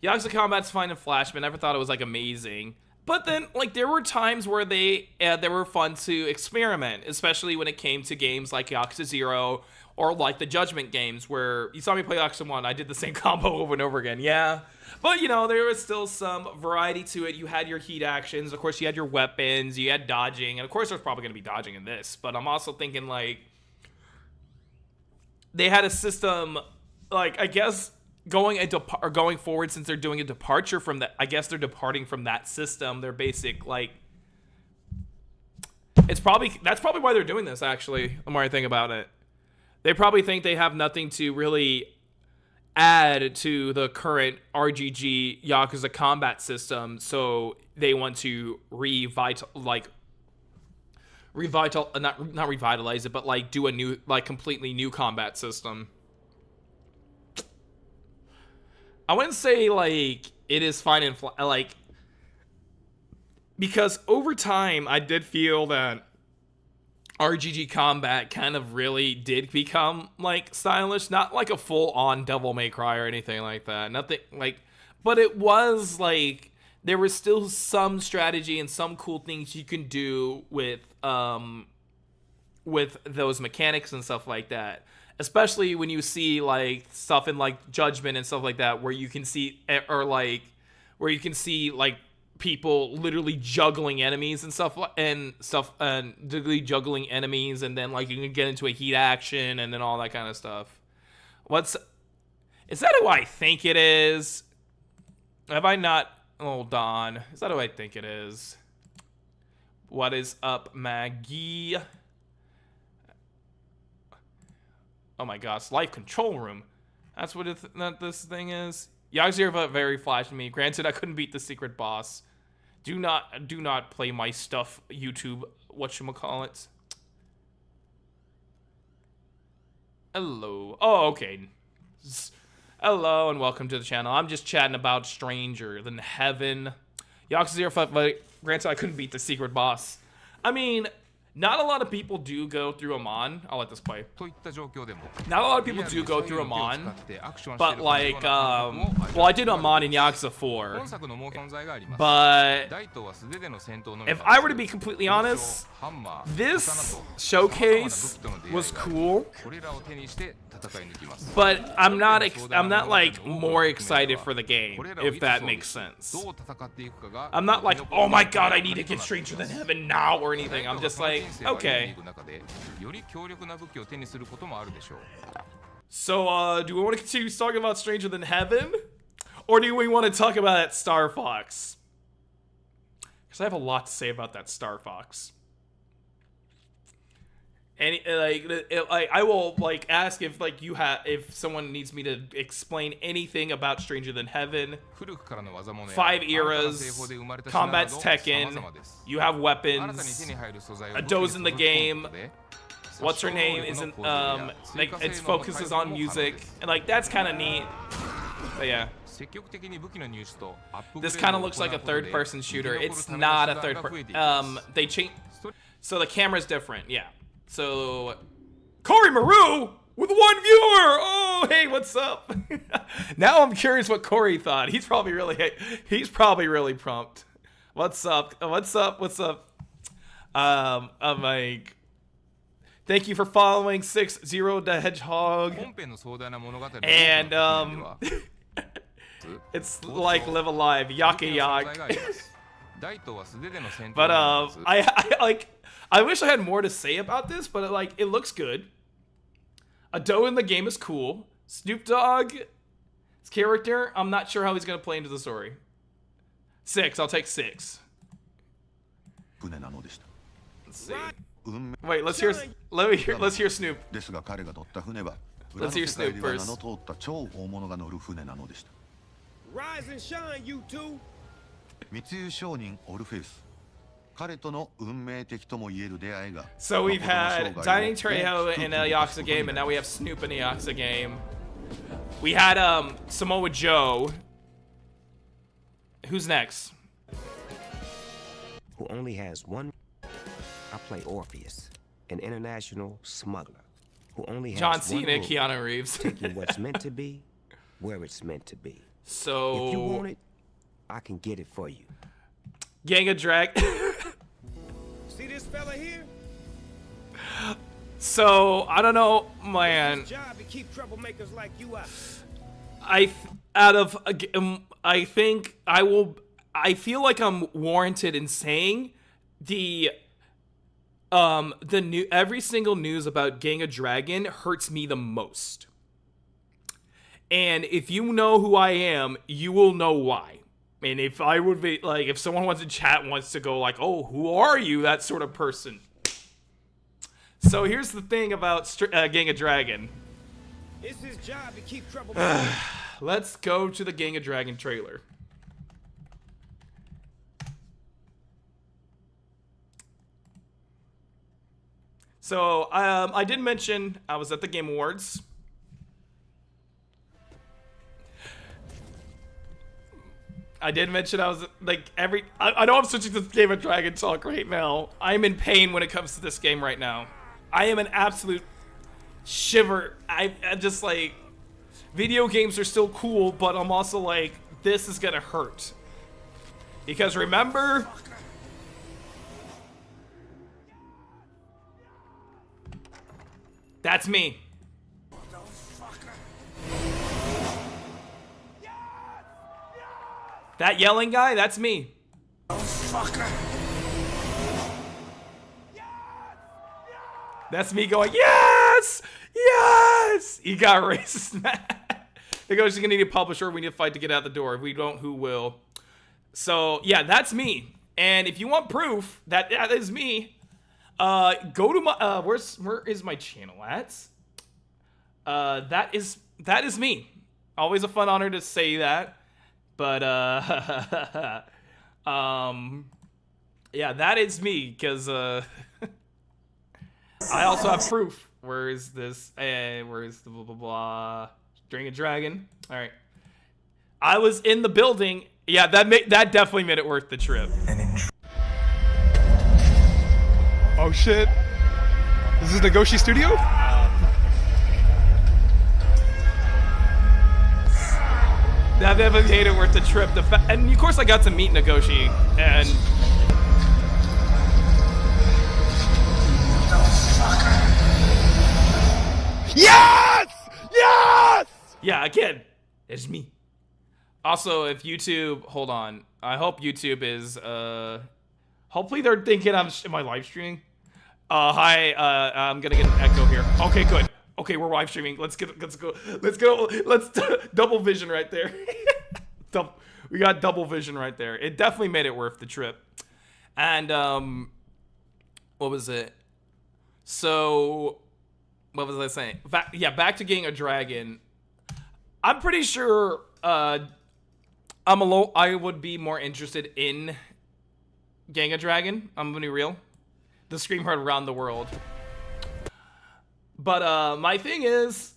Yakuza Combat's fine in Flash, but never thought it was like amazing. But then, like, there were times where they were fun to experiment, especially when it came to games like Yakuza 0 or like the Judgment games, where you saw me play Yakuza 1, I did the same combo over and over again. Yeah, but you know, there was still some variety to it. You had your heat actions, of course, you had your weapons, you had dodging, and of course, there's probably going to be dodging in this. But I'm also thinking like they had a system, like I guess. Going forward, since they're doing a departure from that, I guess they're departing from that system. Their basic, like, that's probably why they're doing this. Actually, the more I think about it, they probably think they have nothing to really add to the current RGG Yakuza combat system, so they want to not revitalize it, but like do a new, like completely new combat system. I wouldn't say, like, it is fine and like, because over time, I did feel that RGG combat kind of really did become like stylish, not like a full-on Devil May Cry or anything like that. Nothing like, but it was like there was still some strategy and some cool things you can do with those mechanics and stuff like that. Especially when you see like stuff in like Judgment and stuff like that, where you can see like people literally juggling enemies and stuff and literally juggling enemies, and then like you can get into a heat action and then all that kind of stuff. Is that who I think it is? Have I not? Hold on. Is that who I think it is? What is up, Maggie? Oh my gosh, Life Control Room. That's what this thing is. Yakuza very flashed me. Granted, I couldn't beat the secret boss. Do not play my stuff, YouTube. Whatchamacallit. Hello. Oh, okay. Hello and welcome to the channel. I'm just chatting about Stranger Than Heaven. Yakuza 0 5, granted, I couldn't beat the secret boss. I mean, not a lot of people do go through Amon. I'll let this play. Not a lot of people do go through Amon, but like, well, I did Amon in Yakuza 4. But if I were to be completely honest, this showcase was cool. But I'm not like more excited for the game, if that makes sense. I'm not like, oh my god, I need to get Stranger Than Heaven now or anything. I'm just like, okay. So, do we want to continue talking about Stranger Than Heaven? Or do we want to talk about that Star Fox? Because I have a lot to say about that Star Fox. And I will like ask if like if someone needs me to explain anything about Stranger Than Heaven. 5 eras, combat's Tekken, you have weapons, Ado's in the game. What's her name isn't like it focuses on music, and like that's kind of neat. But yeah. This kind of looks like a third-person shooter. It's not a third-person. They changed, so the camera's different. Yeah. So, Corey Maru with 1 viewer. Oh, hey, what's up? Now I'm curious what Corey thought. He's probably really pumped. What's up? What's up? What's up? I'm like, thank you for following 60 the Hedgehog. And it's like Live Alive, Yaka Yak. But I like. I wish I had more to say about this, but like it looks good. Ado in the game is cool. Snoop Dogg's character, I'm not sure how he's gonna play into the story. 6, I'll take 6. Let's see. Wait, let's hear Snoop. Let's hear Snoop first. Rise and shine, you two. 密輸商人オルフェウス So we've had Dining Trejo in a Yakuza game, and now we have Snoop in a Yakuza game. We had Samoa Joe. Who's next? Who only has one. I play Orpheus, an international smuggler who only has John Cena, one rule, Keanu Reeves. taking what's meant to be where it's meant to be. So if you want it, I can get it for you. Gang of Drag. See this fella here? So I don't know, man. It's his job to keep troublemakers like you out. I feel like I'm warranted in saying every single news about Gang of Dragon hurts me the most. And if you know who I am, you will know why. And if I would be like, if someone wants to chat, wants to go like, oh, who are you? That sort of person. So here's the thing about Gang of Dragon. It's his job to keep trouble. Let's go to the Gang of Dragon trailer. So I did mention I was at the Game Awards. I did mention I was like I know I'm switching to Game of Dragon talk right now. I'm in pain when it comes to this game right now. I am an absolute shiver. I'm just like, video games are still cool, but I'm also like, this is gonna hurt. Because remember, that's me. That yelling guy, that's me. That's me going, yes! Yes! He got racist mad. He goes, you're gonna need a publisher, we need to fight to get out the door. If we don't, who will? So, yeah, that's me. And if you want proof that that is me, go to my, where is my channel at? That is me. Always a fun honor to say that. But, yeah, that is me, because, I also have proof. Where is this? Where is the blah, blah, blah? String of Dragon. All right. I was in the building. Yeah, that definitely made it worth the trip. Oh, shit. This is Nagoshi Studio? That definitely made it worth the trip. And of course I got to meet Nagoshi, and yes! Yes! Yeah, again, it's me. Also, if YouTube, hold on. I hope YouTube is, hopefully they're thinking am I live streaming? Hi, I'm gonna get an echo here. Okay, good. Okay, we're live streaming. Let's go. Let's double vision right there. We got double vision right there. It definitely made it worth the trip. And, what was it? So, what was I saying? Back to Gang of Dragon. I'm pretty sure, I would be more interested in Gang of Dragon. I'm gonna be real. The Scream heard around the world. But my thing is,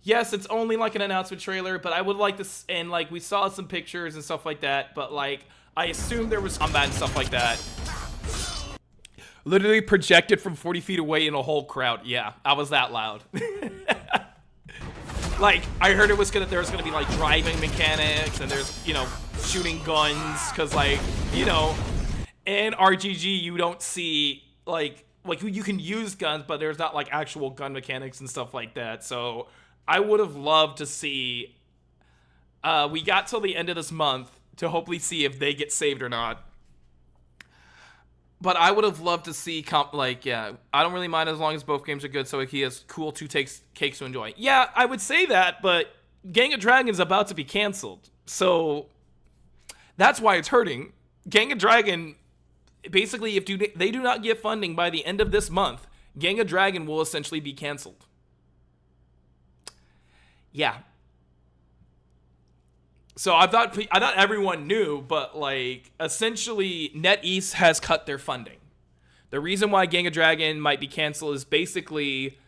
yes, it's only like an announcement trailer, but I would like to, and like we saw some pictures and stuff like that, but like I assumed there was combat and stuff like that. Literally projected from 40 feet away in a whole crowd. Yeah, I was that loud. Like, I heard there was gonna be like driving mechanics, and there's, you know, shooting guns, cause like, you know, in RGG you don't see like you can use guns, but there's not like actual gun mechanics and stuff like that. So I would have loved to see, we got till the end of this month to hopefully see if they get saved or not. But I would have loved to see, yeah, I don't really mind as long as both games are good, so he has cool cakes to enjoy. Yeah, I would say that, but Gang of Dragon is about to be canceled. So that's why it's hurting. Gang of Dragon, basically, if they do not get funding by the end of this month, Gang of Dragon will essentially be canceled. Yeah. So I thought everyone knew, but like essentially NetEase has cut their funding. The reason why Gang of Dragon might be canceled is basically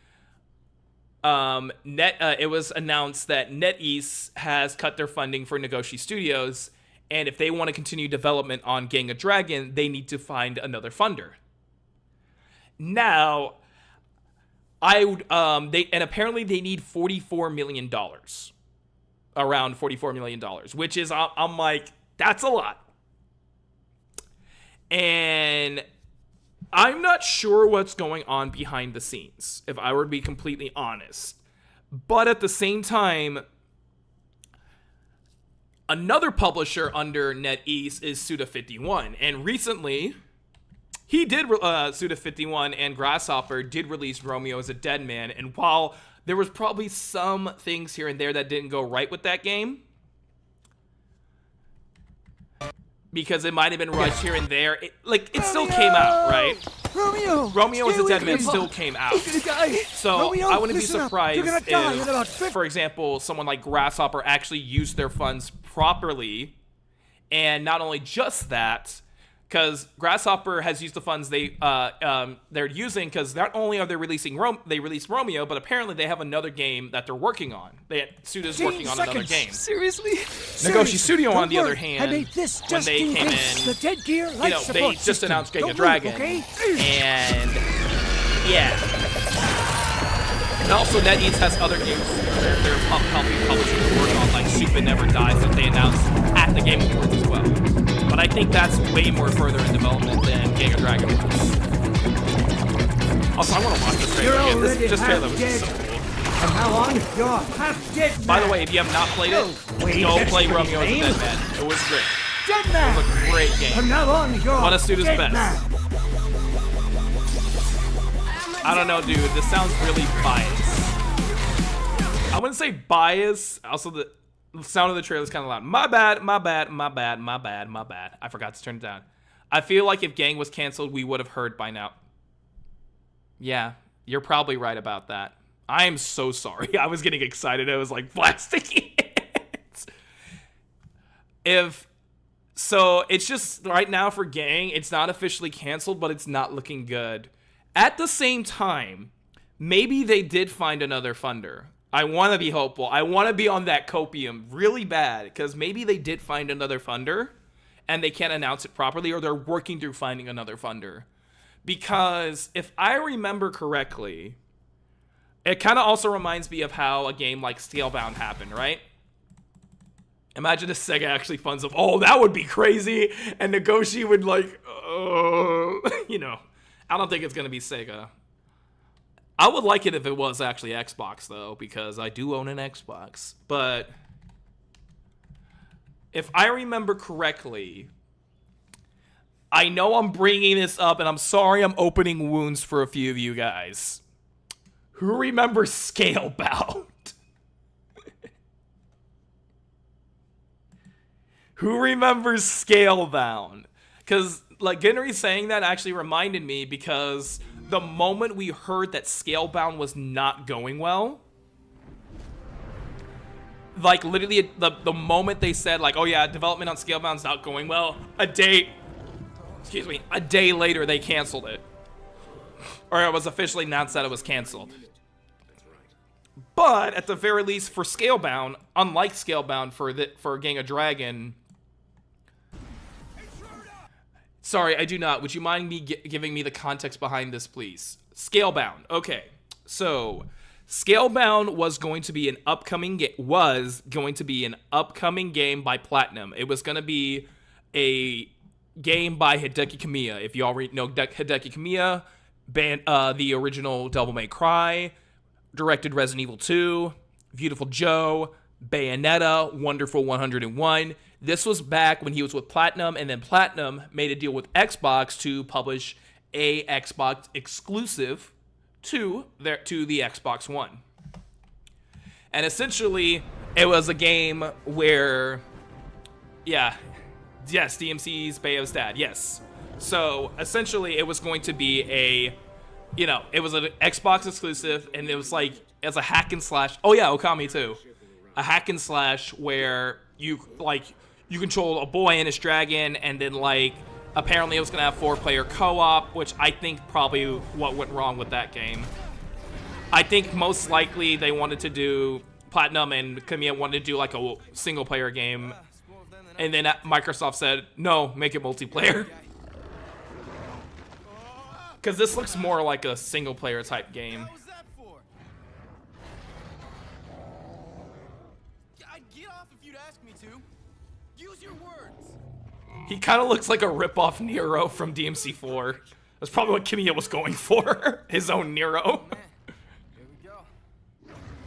it was announced that NetEase has cut their funding for Nagoshi Studios, and if they want to continue development on Gang of Dragon, they need to find another funder. Now, apparently they need $44 million. Around $44 million, which is, I'm like, that's a lot. And I'm not sure what's going on behind the scenes, if I were to be completely honest. But at the same time, another publisher under NetEase is Suda51. And recently, he did, Suda51 and Grasshopper did release Romeo as a Dead Man. And while there was probably some things here and there that didn't go right with that game, because it might have been rushed here and there. It still came out, right? Romeo as a Dead Man still came out. So I wouldn't be surprised if, for example, someone like Grasshopper actually used their funds properly. And not only just that, because Grasshopper has used the funds they're using, because not only are they releasing they released Romeo, but apparently they have another game that they're working on. Suda's working on another game. Seriously? Nagoshi Studio, on the other hand, I made this when just they in came case. in, The dead gear you life know, support they just system. announced Giga Don't move, Dragon, okay? and yeah. And also, NetEase has other games they're helping publishers work on, like Super Never Dies, that they announced at the Game Awards as well. But I think that's way more further in development than Giga Dragon was. Also, I want to watch this trailer You're again. already This trailer half was dead. so cool. From now on, you're half dead. By the man. way, if you have not played it, Wait, go that's play my Romeo as a name. Dead Man. It was great. Dead It man. was a great game. From now on, you're One of Suda's dead best. man. I don't know, dude. This sounds really biased. I wouldn't say biased. Also, the sound of the trailer is kind of loud. My bad. I forgot to turn it down. I feel like if Gang was canceled, we would have heard by now. Yeah, you're probably right about that. I am so sorry. I was getting excited. I was like blasting it. So it's just right now for Gang, it's not officially canceled, but it's not looking good. At the same time, maybe they did find another funder. I want to be hopeful. I want to be on that copium really bad, because maybe they did find another funder and they can't announce it properly, or they're working through finding another funder. Because if I remember correctly, it kind of also reminds me of how a game like Scalebound happened, right? Imagine if Sega actually funds them. Oh, that would be crazy. And Nagoshi would like, you know, I don't think it's going to be Sega. I would like it if it was actually Xbox, though, because I do own an Xbox. But if I remember correctly, I know I'm bringing this up, and I'm sorry I'm opening wounds for a few of you guys. Who remembers Scalebound? Who remembers Scalebound? Because, like, Genry saying that actually reminded me, because the moment we heard that Scalebound was not going well, like, literally, the moment they said, like, oh yeah, development on Scalebound's not going well, a day later, they canceled it. Or it was officially announced that it was canceled. But, at the very least, for Scalebound, unlike Scalebound for Gang of Dragon... Sorry, I do not. Would you mind me giving me the context behind this, please? Scalebound. Okay. So, Scalebound was going to be an upcoming game by Platinum. It was going to be a game by Hideki Kamiya. If you already know Hideki Kamiya, the original Devil May Cry, directed Resident Evil 2, Beautiful Joe, Bayonetta, Wonderful 101. This was back when he was with Platinum, and then Platinum made a deal with Xbox to publish a Xbox exclusive to the Xbox One. And essentially, it was a game where, yes, DMC's Bayo's dad, yes. So, essentially, it was going to be it was an Xbox exclusive, and it was like, as a hack and slash, oh yeah, Okami too. A hack and slash where you control a boy and his dragon, and then, like, apparently it was going to have 4-player co-op, which I think probably what went wrong with that game. I think most likely they wanted to do, Platinum and Kamiya wanted to do, like, a single-player game, and then Microsoft said, no, make it multiplayer. Because this looks more like a single-player type game. He kind of looks like a rip-off Nero from DMC4. That's probably what Kamiya was going for. His own Nero.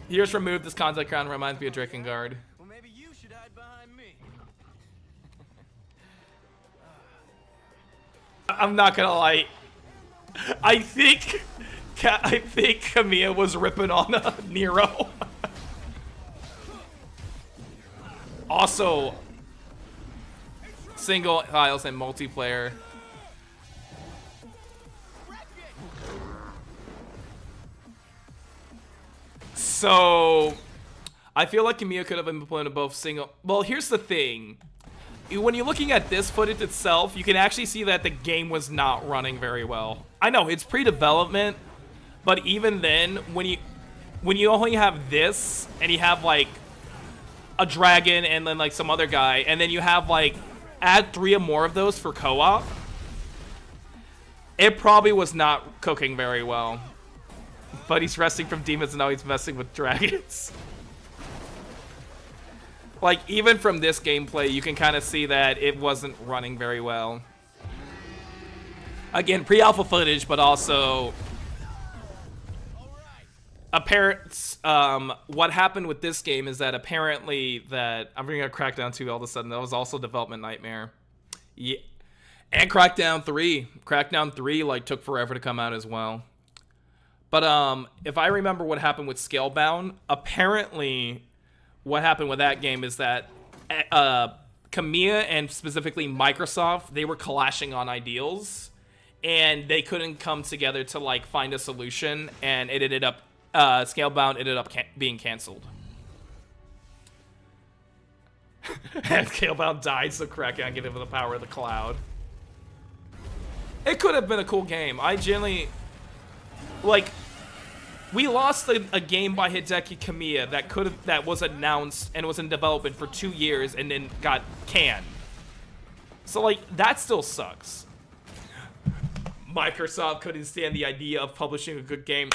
He just removed this contact crown, reminds me of Drakengard. Well, maybe you should hide behind me. I'm not gonna lie. I think Kamiya was ripping on Nero. Also, single files and multiplayer. So, I feel like Kamiya could have implemented both single. Well, here's the thing. when you're looking at this footage itself, you can actually see that the game was not running very well. I know it's pre-development, but even then, when you only have this and you have like a dragon and then like some other guy, and then you have like add 3 or more of those for co-op, it probably was not cooking very well. But he's resting from demons and now he's messing with dragons. Like, even from this gameplay, you can kind of see that it wasn't running very well. Again, pre-alpha footage, but also what happened with this game is that apparently that I'm bringing a Crackdown 2 all of a sudden. That was also Development Nightmare. Yeah. And Crackdown 3. Crackdown 3 like took forever to come out as well. But if I remember what happened with Scalebound, apparently what happened with that game is that Kamiya and specifically Microsoft, they were clashing on ideals and they couldn't come together to like find a solution, and it ended up Scalebound ended up being canceled. And Scalebound died, so Crackdown gave him the power of the cloud. It could have been a cool game. I genuinely like. We lost a game by Hideki Kamiya that was announced and was in development for 2 years and then got canned. So like that still sucks. Microsoft couldn't stand the idea of publishing a good game.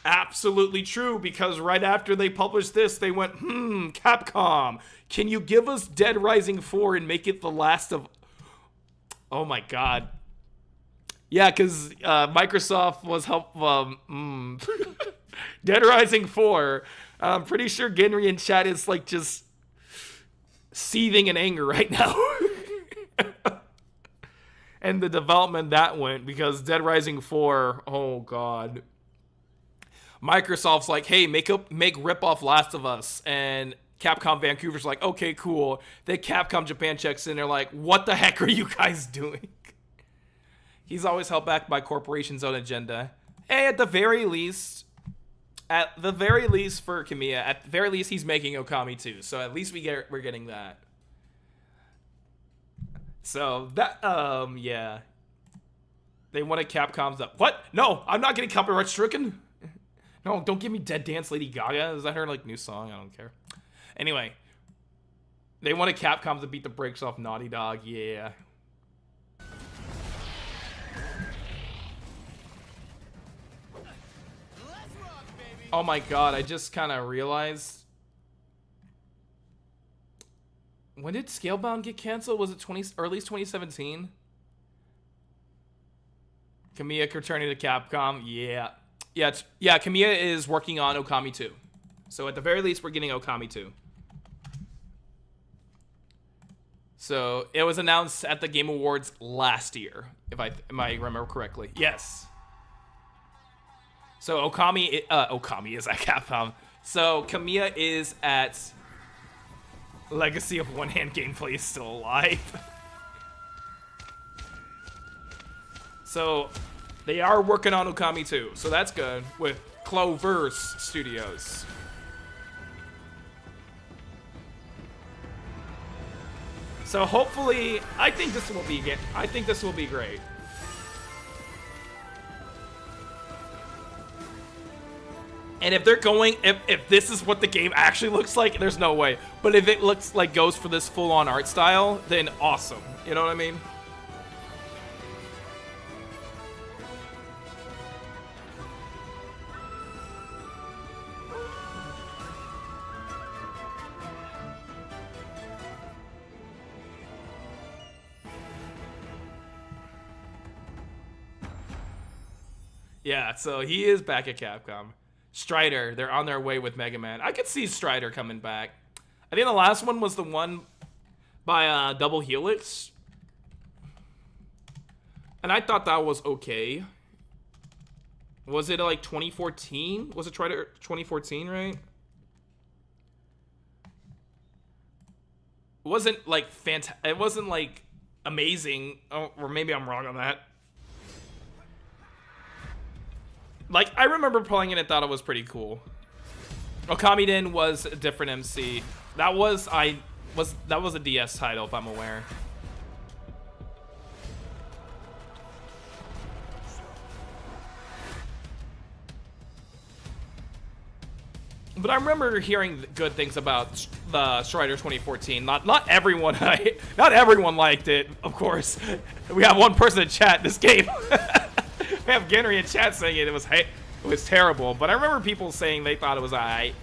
Absolutely true, because right after they published this, they went, Capcom, can you give us Dead Rising 4 and make it the last of... Oh my god. Yeah, because Microsoft was Dead Rising 4. I'm pretty sure Genry in chat is like just seething in anger right now. And the development that went, because Dead Rising 4, oh god. Microsoft's like, hey, make rip-off Last of Us. And Capcom Vancouver's like, okay, cool. Then Capcom Japan checks in, they're like, what the heck are you guys doing? He's always held back by corporation's own agenda. Hey, at the very least for Kamiya, at the very least he's making Okami 2. So at least we're getting that. So that yeah. They wanted Capcom's up. What? No, I'm not getting copyright stricken. No, don't give me Dead Dance Lady Gaga. Is that her like new song? I don't care. Anyway, they wanted Capcom to beat the brakes off Naughty Dog. Yeah. Oh my god, I just kind of realized. When did Scalebound get canceled? Was it early 2017? Kamiya returning to Capcom. Yeah. Yeah, Kamiya is working on Okami 2. So at the very least, we're getting Okami 2. So it was announced at the Game Awards last year, if I remember correctly. Yes. So Okami is at Capcom. So Kamiya is at Legacy of One Hand Gameplay is still alive. So they are working on Okami 2. So that's good with Cloverse Studios. So hopefully, I think this will be great. And if they're going, if this is what the game actually looks like, there's no way. But if it looks like goes for this full-on art style, then awesome. You know what I mean? Yeah, so he is back at Capcom. Strider, they're on their way with Mega Man. I could see Strider coming back. I think the last one was the one by Double Helix. And I thought that was okay. Was it like 2014? Was it Strider 2014, right? It wasn't like it wasn't like amazing. Oh, or maybe I'm wrong on that. Like, I remember playing it and thought it was pretty cool. Okamiden was a different MC. That was, That was a DS title, if I'm aware. But I remember hearing good things about the Strider 2014. Not everyone not everyone liked it, of course. We have one person in chat this game. We have Genry in chat saying it was terrible. But I remember people saying they thought it was alright.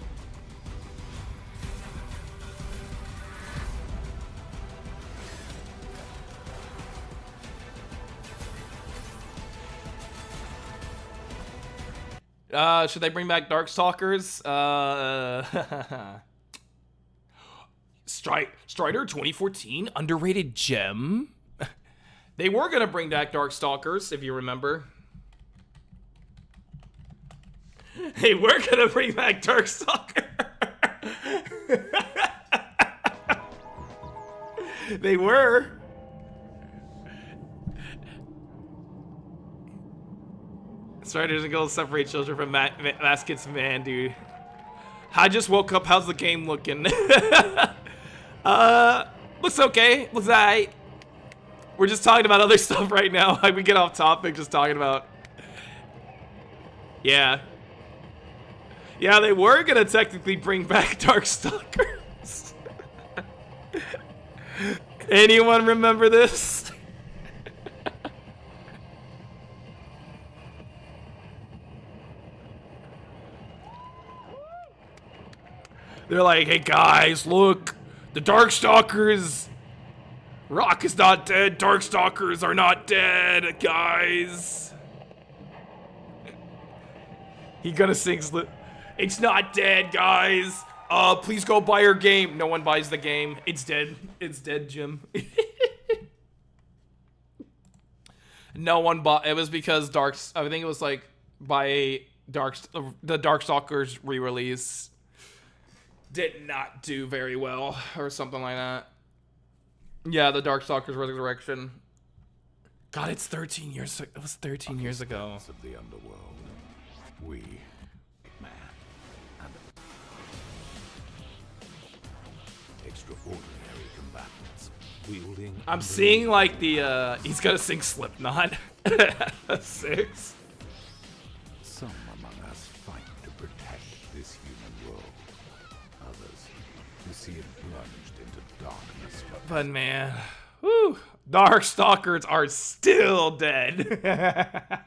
Should they bring back Darkstalkers? Strider 2014, underrated gem. They were gonna bring back Darkstalkers, if you remember. They were gonna bring back Darkstalker. They were. Striders and girls separate children from last kids, man, dude. I just woke up. How's the game looking? Looks okay. Looks alright. We're just talking about other stuff right now. Like, we get off topic just talking about. Yeah. Yeah, they were gonna technically bring back Darkstalkers. Anyone remember this? They're like, hey guys, look, the Darkstalkers. Rock is not dead. Darkstalkers are not dead, guys. He gonna sing it's not dead, guys. Please go buy your game. No one buys the game. It's dead. It's dead, Jim. No one bought. It was because I think it was like by the Darkstalkers re-release did not do very well or something like that. Yeah, the Darkstalkers Resurrection. God, it's 13 years. It was 13 years ago. Of the underworld, we, man, and extraordinary combatants wielding. I'm seeing like the he's gonna sing Slipknot. 6. Some among us fight to protect this human world. Others who see it plunged into darkness. But man, whew, Darkstalkers are still dead.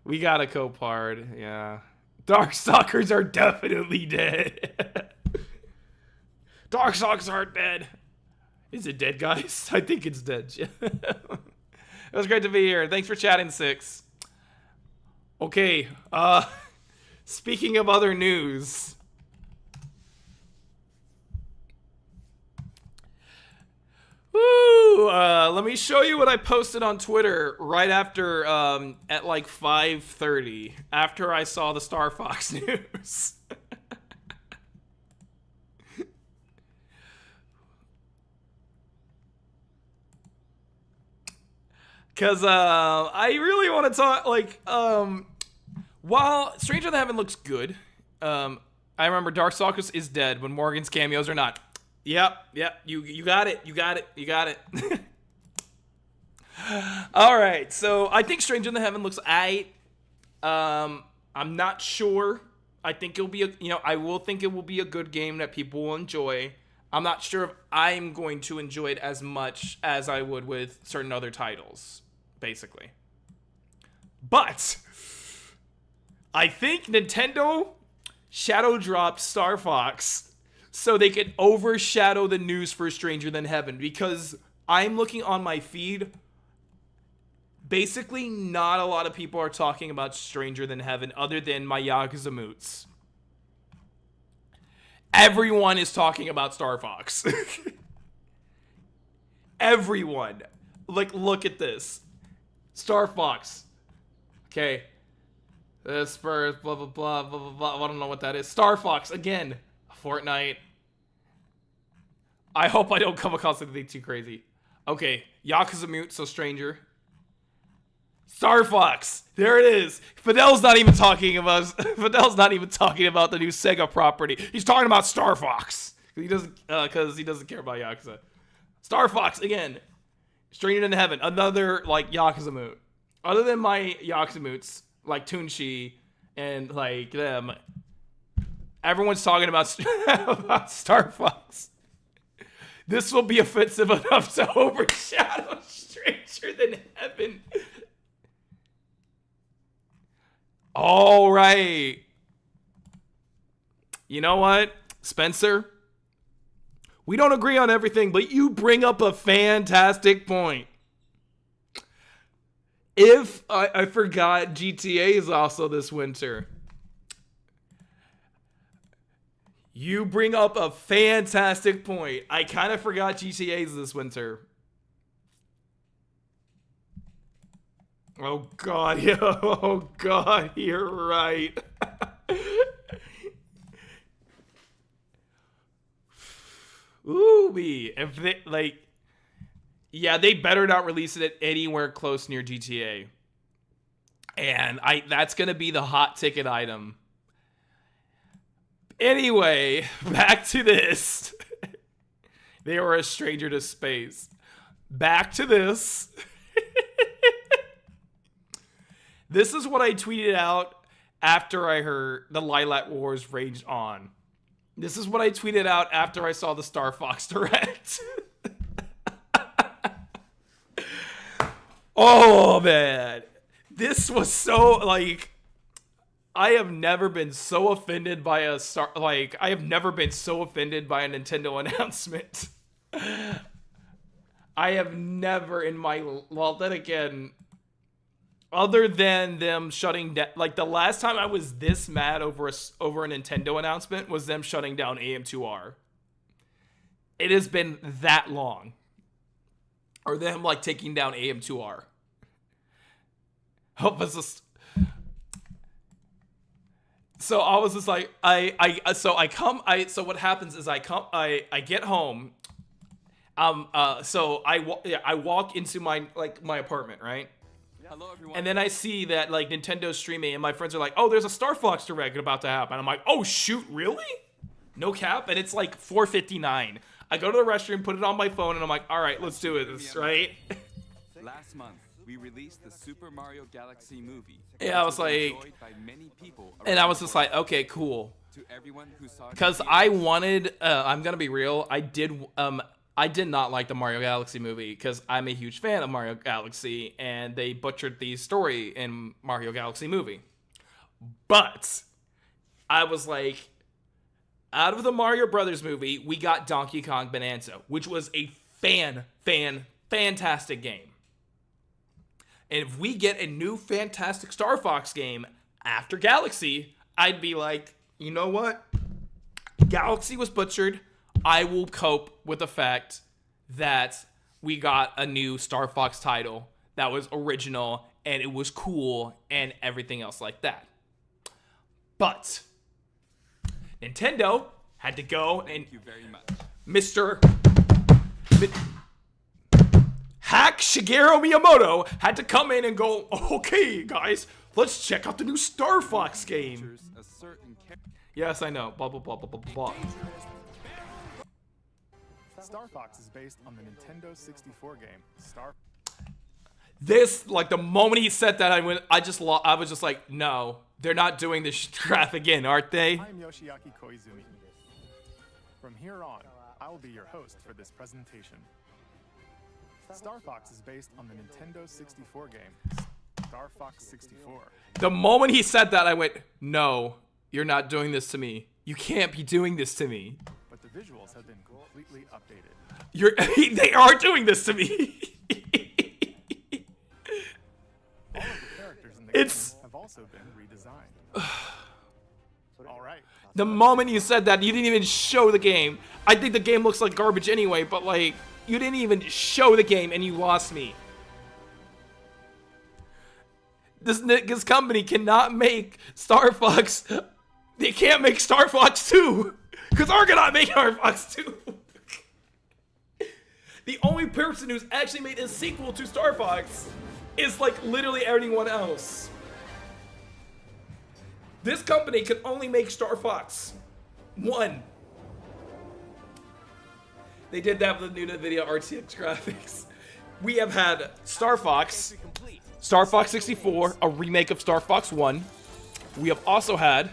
We got a Copard, yeah. Darkstalkers are definitely dead. Darkstalkers aren't dead. Is it dead, guys? I think it's dead. It was great to be here. Thanks for chatting, 6. Okay, speaking of other news. Woo! Let me show you what I posted on Twitter right after, at like 5:30, after I saw the Star Fox news. Because, I really want to talk, like, while Stranger Than Heaven looks good, I remember Darkstalkers is dead when Morgan's cameos are not. Yep, you got it, you got it. Alright, so I think Stranger Than Heaven looks aight. I'm not sure. I think it'll be I will think it will be a good game that people will enjoy. I'm not sure if I'm going to enjoy it as much as I would with certain other titles, basically. But I think Nintendo shadow dropped Star Fox so they could overshadow the news for Stranger Than Heaven, because I'm looking on my feed. Basically, not a lot of people are talking about Stranger Than Heaven other than my Yakuza moots. Everyone is talking about Star Fox. Everyone. Like, look at this. Star Fox. Okay. Spurs, blah, blah, blah, blah, blah, blah. I don't know what that is. Star Fox, again. Fortnite. I hope I don't come across anything too crazy. Okay. Yakuza mute, so Stranger. Star Fox. There it is. Fidel's not even talking about the new Sega property. He's talking about Star Fox. He doesn't, because he doesn't care about Yakuza. Star Fox again. Straight into Heaven, another like Yakuza moot. Other than my Yakuza moots, like Tunchi and like them, everyone's talking about about Star Fox. This will be offensive enough to overshadow Stranger Than Heaven. All right. You know what, Spencer? We don't agree on everything, but you bring up a fantastic point. If I forgot GTA is also this winter. You bring up a fantastic point. I kind of forgot GTA is this winter. Oh God, yeah. Oh God, you're right. Ooh, if they like, yeah, they better not release it anywhere close near GTA. And that's gonna be the hot ticket item. Anyway, back to this. They were a stranger to space. Back to this. This is what I tweeted out after I heard the Lilac Wars raged on. This is what I tweeted out after I saw the Star Fox Direct. Oh, man. This was so, like, I have never been so offended by a I have never been so offended by a Nintendo announcement. I have never in my, well, then again, other than them shutting down, like the last time I was this mad over a Nintendo announcement was them shutting down AM2R. It has been that long. Or them like taking down AM2R. Help us just. So I was just like, so what happens is I get home. So I walk into my apartment, right? Hello, everyone. And then I see that like Nintendo's streaming and my friends are like, oh, there's a Star Fox Direct about to happen. I'm like, oh shoot, really? No cap? And it's like 4:59. I go to the restroom, put it on my phone, and I'm like, all right, let's do it, right? Last month, we released the Super Mario Galaxy movie. Yeah, I was like, and I was just like, okay, cool. To everyone who saw it, because I wanted, I'm gonna be real, I did not like the Mario Galaxy movie because I'm a huge fan of Mario Galaxy and they butchered the story in Mario Galaxy movie. But I was like, out of the Mario Brothers movie, we got Donkey Kong Bonanza, which was a fantastic game. And if we get a new fantastic Star Fox game after Galaxy, I'd be like, you know what? Galaxy was butchered. I will cope with the fact that we got a new Star Fox title that was original and it was cool and everything else like that. But Nintendo had to go and thank you very much. Mr. Hack Shigeru Miyamoto had to come in and go, okay, guys, let's check out the new Star Fox game. Yes, I know. Blah, blah, blah, blah, blah, blah. Star Fox is based on the Nintendo 64 game Star. This, like, the moment he said that, I was just like, no, they're not doing this crap again, aren't they? I'm Yoshiaki Koizumi. From here on, I will be your host for this presentation. Star Fox is based on the Nintendo 64 game Star Fox 64. The moment he said that, I went, no, you're not doing this to me. You can't be doing this to me. But the visuals have been completely updated. They are doing this to me. All of the characters in the game have also been redesigned. All right. The moment you said that, you didn't even show the game. I think the game looks like garbage anyway, but like, you didn't even show the game and you lost me. This company cannot make Star Fox. They can't make Star Fox 2. Because they're not making Star Fox 2. The only person who's actually made a sequel to Star Fox is like literally everyone else. This company can only make Star Fox 1. They did that with the new NVIDIA RTX graphics. We have had Star Fox 64, a remake of Star Fox 1. We have also had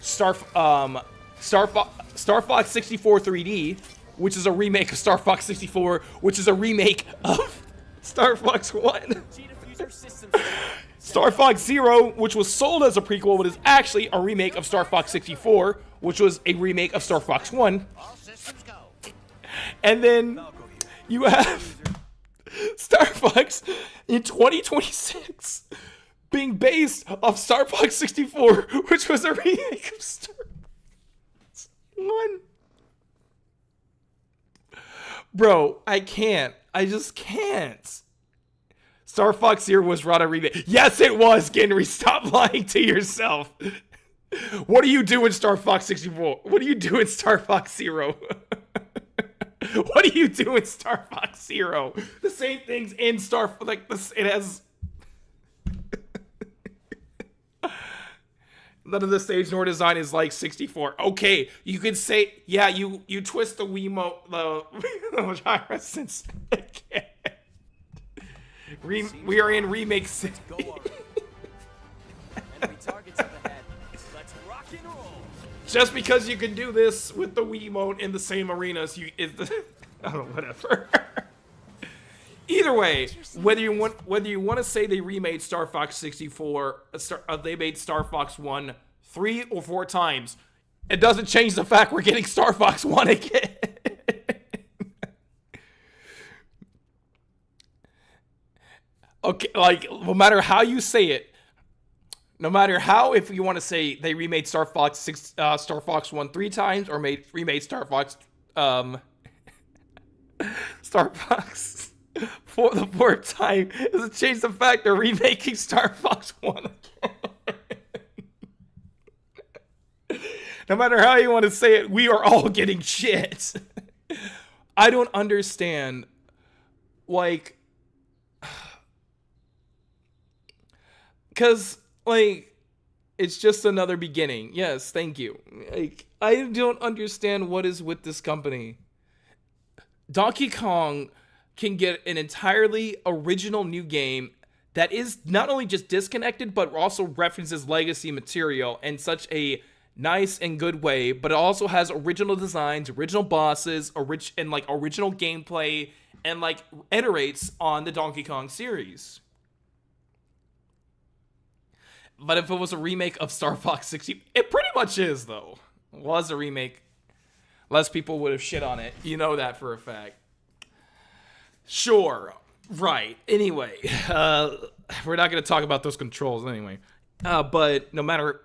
Star Fox 64 3D, which is a remake of Star Fox 64, which is a remake of Star Fox 1. Star Fox Zero, which was sold as a prequel, but is actually a remake of Star Fox 64, which was a remake of Star Fox 1. And then you have Star Fox in 2026 being based off Star Fox 64, which was a remake of Star Fox 1. Bro, I can't. I just can't. Star Fox Zero was not a remake. Yes, it was, Genry. Stop lying to yourself. What do you do in Star Fox 64? What do you do in Star Fox Zero? What do you do in Star Fox Zero? The same things in Star... Like, this, it has... None of the stage nor design is like 64. Okay, you could say... Yeah, you twist the Wiimote... The gyro since... We are in Remake City. Just because you can do this with the Wiimote in the same arenas, I don't know, whatever. Either way, whether you want to say they remade Star Fox 64, they made Star Fox 1 3 or 4 times, it doesn't change the fact we're getting Star Fox 1 again. Okay, like, no matter how you say it, no matter how, if you want to say they remade Star Fox 1 3 times, or remade Star Fox for the 4th time, doesn't change the fact they're remaking Star Fox 1 again. No matter how you want to say it, we are all getting shit. I don't understand, like, because, like, it's just another beginning. Yes, thank you. Like, I don't understand what is with this company. Donkey Kong can get an entirely original new game that is not only just disconnected, but also references legacy material in such a nice and good way, but it also has original designs, original bosses, original gameplay, and, like, iterates on the Donkey Kong series. But if it was a remake of Star Fox 60, it pretty much is, though. It was a remake. Less people would have shit on it. You know that for a fact. Sure. Right. Anyway, we're not going to talk about those controls anyway. But no matter...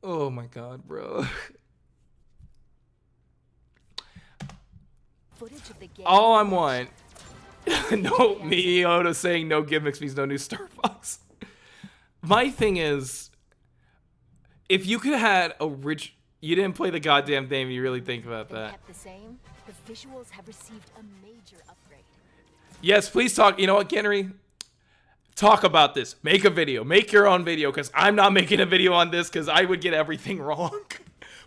Oh my god, bro. All I want, no, Miyamoto saying no gimmicks means no new Star Fox. My thing is, if you could have had a rich, you didn't play the goddamn thing. You really think about that? Kept the same. The visuals have received a major upgrade. Yes, please talk. You know what, Genry? Talk about this. Make a video. Make your own video, because I'm not making a video on this because I would get everything wrong.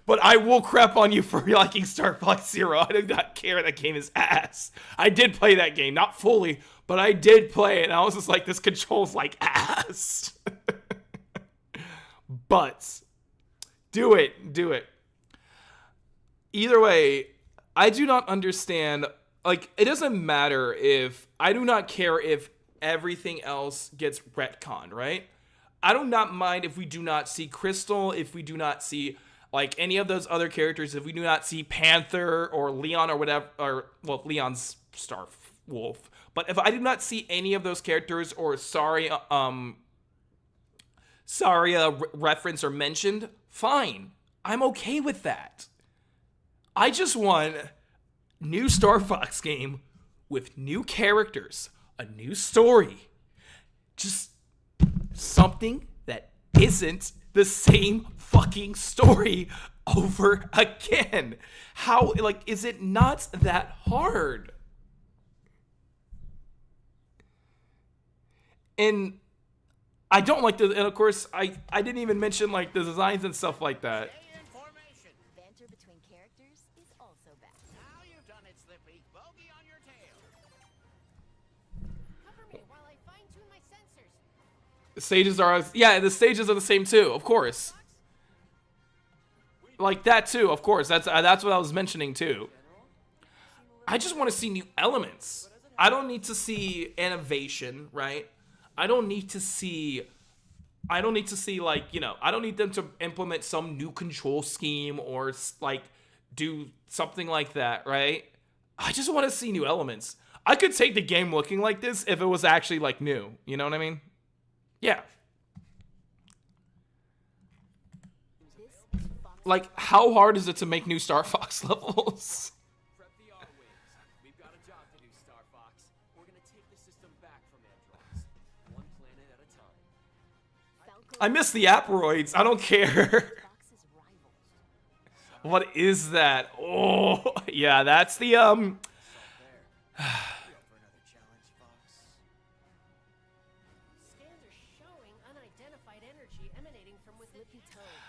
But I will crap on you for liking Star Fox Zero. I do not care. That game is ass. I did play that game. Not fully, but I did play it. And I was just like, this controls like ass. But do it. Do it. Either way, I do not understand. Like, it doesn't matter if... I do not care if everything else gets retconned, right? I do not mind if we do not see Crystal, if we do not see... like any of those other characters, if we do not see Panther or Leon or whatever, or, well, Leon's Star Wolf. But if I do not see any of those characters or Saria reference or mentioned, fine. I'm okay with that. I just want new Star Fox game with new characters, a new story. Just something that isn't the same fucking story over again. How, like, is it not that hard? I don't like the, and of course, I didn't even mention like the designs and stuff like that. Banter between characters is also bad. Now you've done it, Slippy. Bogey on your tail. Cover me while I fine-tune my sensors. The stages are, yeah, the stages are the same too, of course. Like that too, of course. That's what I was mentioning too. I just want to see new elements. I don't need to see innovation, right? I don't need to see like, you know, I don't need them to implement some new control scheme or like do something like that, right? I just want to see new elements. I could take the game looking like this if it was actually like new. You know what I mean? Yeah. Like, how hard is it to make new Star Fox levels? We've got a job to do, Star Fox. We're gonna take the system back from androids, one planet at a time. I miss the Aperoids. I don't care. What is that? Oh, yeah, that's the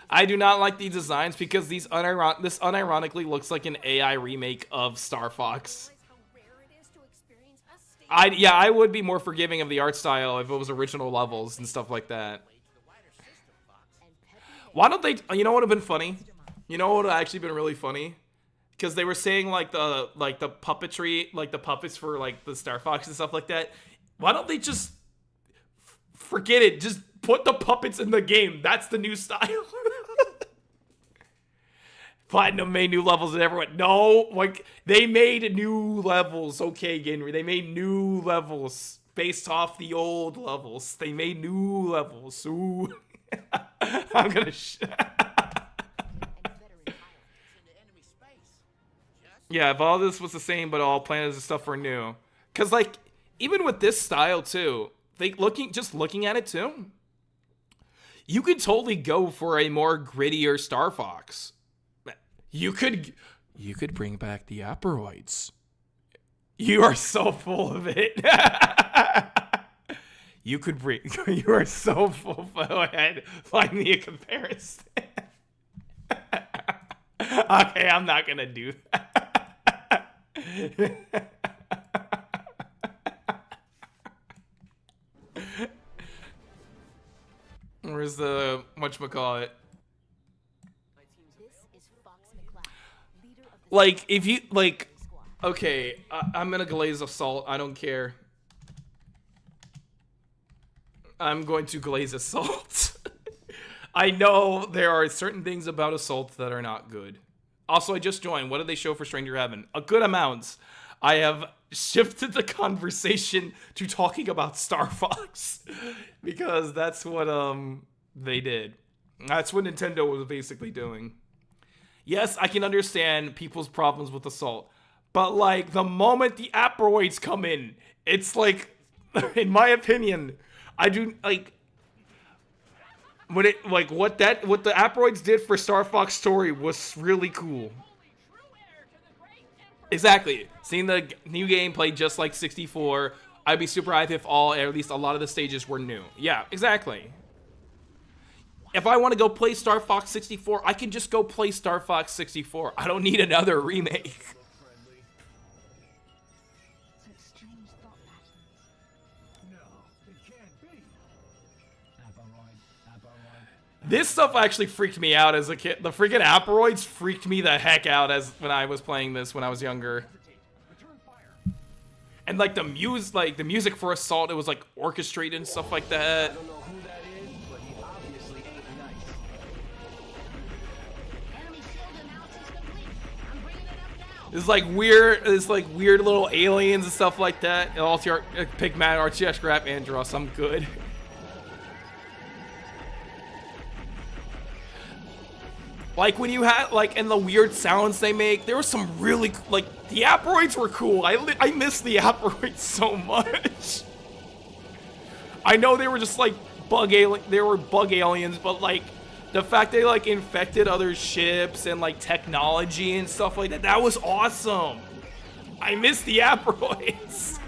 I do not like these designs because this unironically looks like an AI remake of Star Fox. I would be more forgiving of the art style if it was original levels and stuff like that. Why don't they? You know what would have been funny? You know what would have actually been really funny? Because they were saying like the puppetry, like the puppets for like the Star Fox and stuff like that. Why don't they just forget it? Just put the puppets in the game. That's the new style. Platinum made new levels and everyone. No, like they made new levels. Okay, Genry. They made new levels based off the old levels. They made new levels. Ooh. I'm gonna. Yeah, if all this was the same, but all planets and stuff were new. Cause like even with this style too, just looking at it too, you could totally go for a more grittier Star Fox. You could bring back the Aperoids. You are so full of it. You are so full. Go ahead, find me a comparison. Okay, I'm not gonna do that. Where's the whatchamacallit? Like, if you, like, okay, I'm gonna glaze Assault, I don't care. I'm going to glaze Assault. I know there are certain things about Assault that are not good. Also, I just joined. What did they show for Stranger Heaven? A good amount. I have shifted the conversation to talking about Star Fox. Because that's what, they did. That's what Nintendo was basically doing. Yes, I can understand people's problems with Assault, but like the moment the Aperoids come in, it's like, in my opinion, I do like when it like what the Aperoids did for Star Fox Story was really cool. Exactly, seeing the new gameplay just like 64, I'd be super hyped if at least a lot of the stages were new. Yeah, exactly. If I want to go play Star Fox 64, I can just go play Star Fox 64. I don't need another remake. This stuff actually freaked me out as a kid. The freaking Aperoids freaked me the heck out when I was playing this when I was younger. And like the music for Assault, it was like orchestrated and stuff like that. It's like weird little aliens and stuff like that. And also Pigman, RTS Grab, Andros, I'm good. Like when you had and the weird sounds they make, there was some really the Aperoids were cool. I miss the Aperoids so much. I know they were just bug aliens, but the fact they infected other ships and technology and stuff like that, that was awesome. I miss the Aperoids.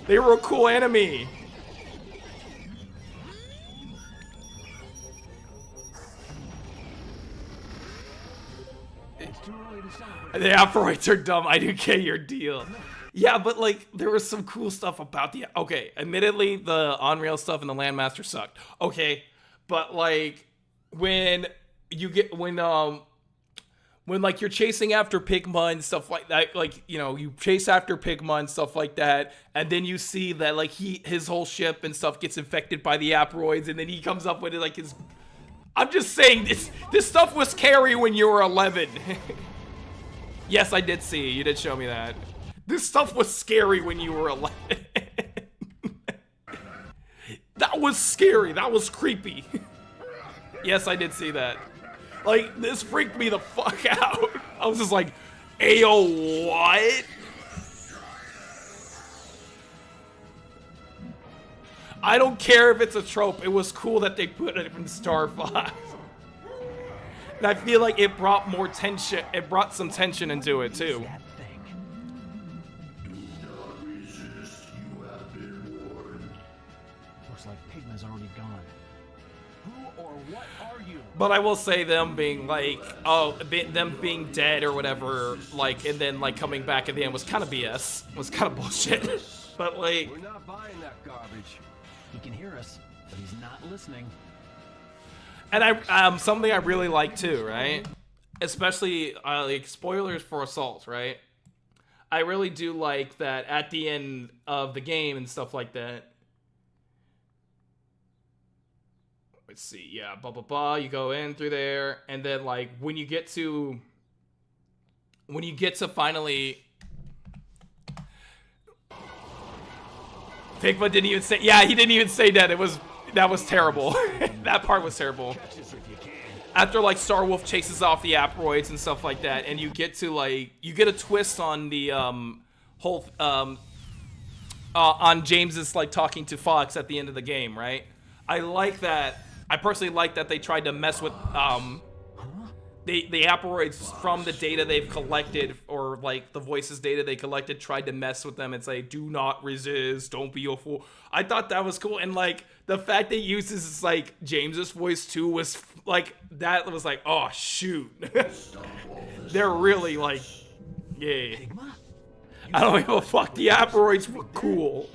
They were a cool enemy. The Aperoids are dumb. I do get your deal. Yeah, but like there was some cool stuff about the. Okay, admittedly, the on-rail stuff and the Landmaster sucked. Okay, but like when you get when like you're chasing after Pigma and stuff like that, like you know you chase after Pigma and stuff like that, and then you see that like his whole ship and stuff gets infected by the Aperoids, and then he comes up with it like his. I'm just saying this stuff was scary when you were 11. Yes, I did see. You did show me that. This stuff was scary when you were 11. That was scary. That was creepy. Yes, I did see that. Like, this freaked me the fuck out. I was just like, ayo, what? I don't care if it's a trope. It was cool that they put it in Star Fox. And I feel like it brought more tension. It brought some tension into it, too. Looks like Pigma's already gone. Who or what are you? But I will say them being like, oh, them being dead or whatever, like, and then like coming back at the end was kind of BS. Was kind of bullshit. But like, We're not buying that garbage. He can hear us, but he's not listening. and I something I really like too, right? Especially like spoilers for Assault, right? I really do like that at the end of the game and stuff like that. Let's see, yeah, blah blah blah. You go in through there, and then like when you get to finally, Pigma didn't even say. Yeah, he didn't even say that. That was terrible. That part was terrible. After like Starwolf chases off the Aperoids and stuff like that, and you get to like you get a twist on the whole on James's like talking to Fox at the end of the game, right? I like that. I personally like that they tried to mess with the Aperoids from the data they've collected, or like the voices data they collected, tried to mess with them and say, do not resist, don't be a fool. I thought that was cool. And like the fact they uses like James's voice too was like, that was like, oh shoot. They're really like, yeah. I don't give a fuck. The Aperoids were cool.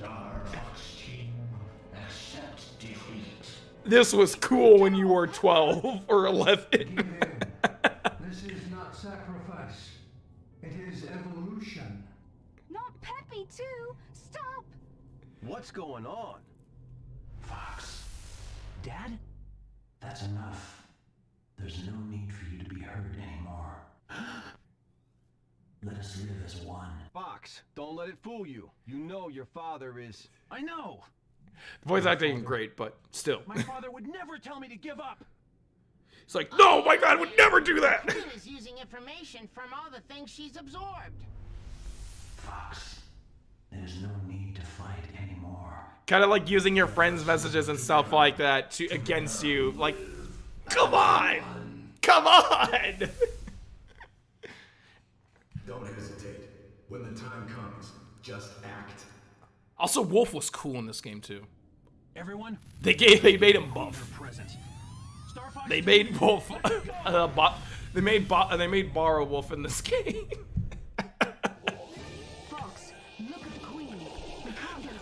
This was cool when you were 12 or 11. This is not sacrifice. It is evolution. Not peppy too. Stop. What's going on? Fox. Dad? That's enough. There's no need for you to be hurt anymore. Let us live as one. Fox, don't let it fool you. You know your father is... I know. The voice acting ain't great, but still. My father would never tell me to give up. It's like, no, my God would never do that. Is using information from all the things she's absorbed. Fox, there's no need to fight anymore. Kind of like using your friends' messages and stuff like that to against you. Like, come on, come on. Don't hesitate. When the time comes, just act. Also, Wolf was cool in this game too. Everyone, they made him buff. They made Wolf. They made Barra Wolf in this game. Fox, look at the queen.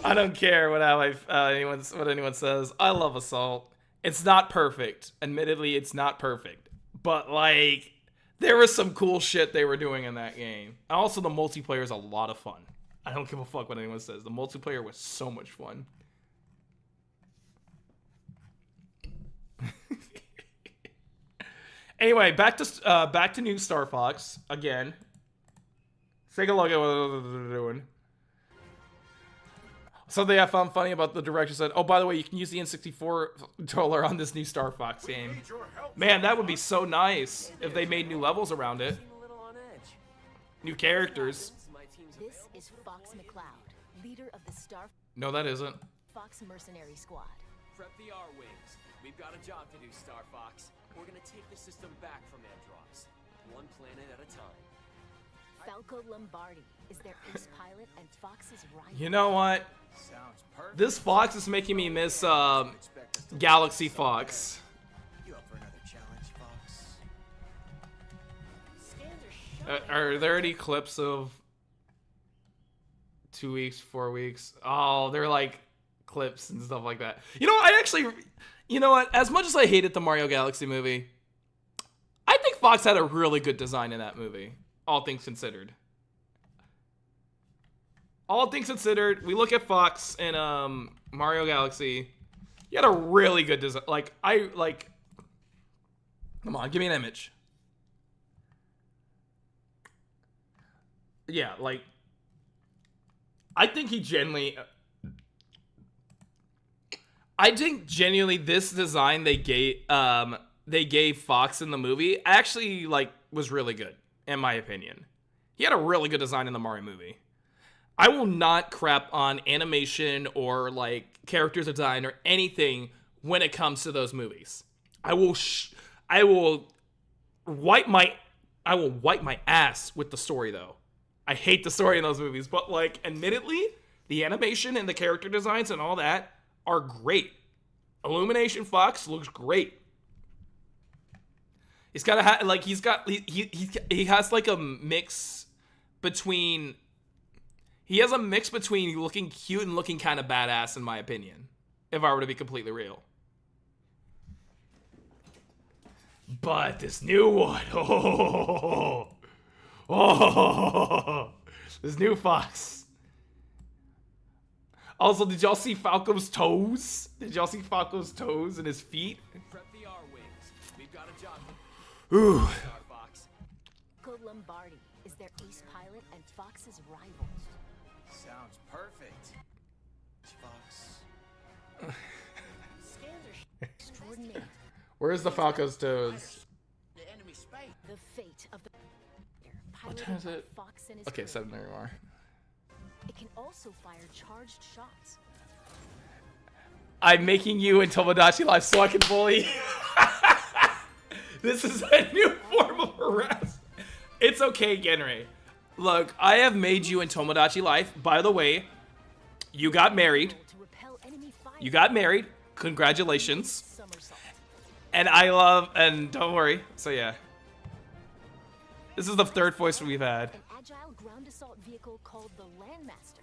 I don't care what anyone says. I love Assault. It's not perfect. Admittedly, it's not perfect. But like, there was some cool shit they were doing in that game. And also, the multiplayer is a lot of fun. I don't give a fuck what anyone says. The multiplayer was so much fun. Anyway, back to new Star Fox again. Take a look at what they're doing. Something I found funny about the director said, "Oh, by the way, you can use the N64 controller on this new Star Fox game." Man, that would be so nice if they made new levels around it, new characters. This is Fox McCloud, leader of the Star No, that isn't. Fox Mercenary Squad. Prep the R-Wings. We've got a job to do, Star Fox. We're gonna take the system back from Andross, one planet at a time. Falco Lombardi is their ace pilot and Fox's rival. You know what? This Fox is making me miss Galaxy Fox. You up for another challenge, Fox? Are there any clips of 2 weeks, 4 weeks? Oh, they're like clips and stuff like that. You know, I actually, you know what? As much as I hated the Mario Galaxy movie, I think Fox had a really good design in that movie, all things considered. All things considered, we look at Fox and Mario Galaxy. He had a really good design. Come on, give me an image. Yeah, like, I think genuinely this design they gave Fox in the movie actually like was really good in my opinion. He had a really good design in the Mario movie. I will not crap on animation or like character design or anything when it comes to those movies. I will wipe my ass with the story though. I hate the story in those movies, but like admittedly, the animation and the character designs and all that are great. Illumination Fox looks great. He's got he has like a mix between looking cute and looking kind of badass in my opinion, if I were to be completely real. But this new one, this new Fox. Also, did y'all see Falco's toes? Did y'all see Falco's toes and his feet? Prep the R-Wings. We've got a job. Ooh. Star Fox. Code Lombardi is their ace pilot and Fox's rival. Sounds perfect. Fox. Scans are extraordinary. Where's the Falco's toes? The enemy space. The fate of the What time is it? Fox and his Okay, crew. 7 there you are. It can also fire charged shots. I'm making you in Tomodachi Life so I can bully. This is a new form of harassment. It's okay, Genry. Look, I have made you in Tomodachi Life. By the way, you got married. You got married. Congratulations. And and don't worry. So yeah. This is the third voice we've had. An agile ground assault vehicle called the Landmaster.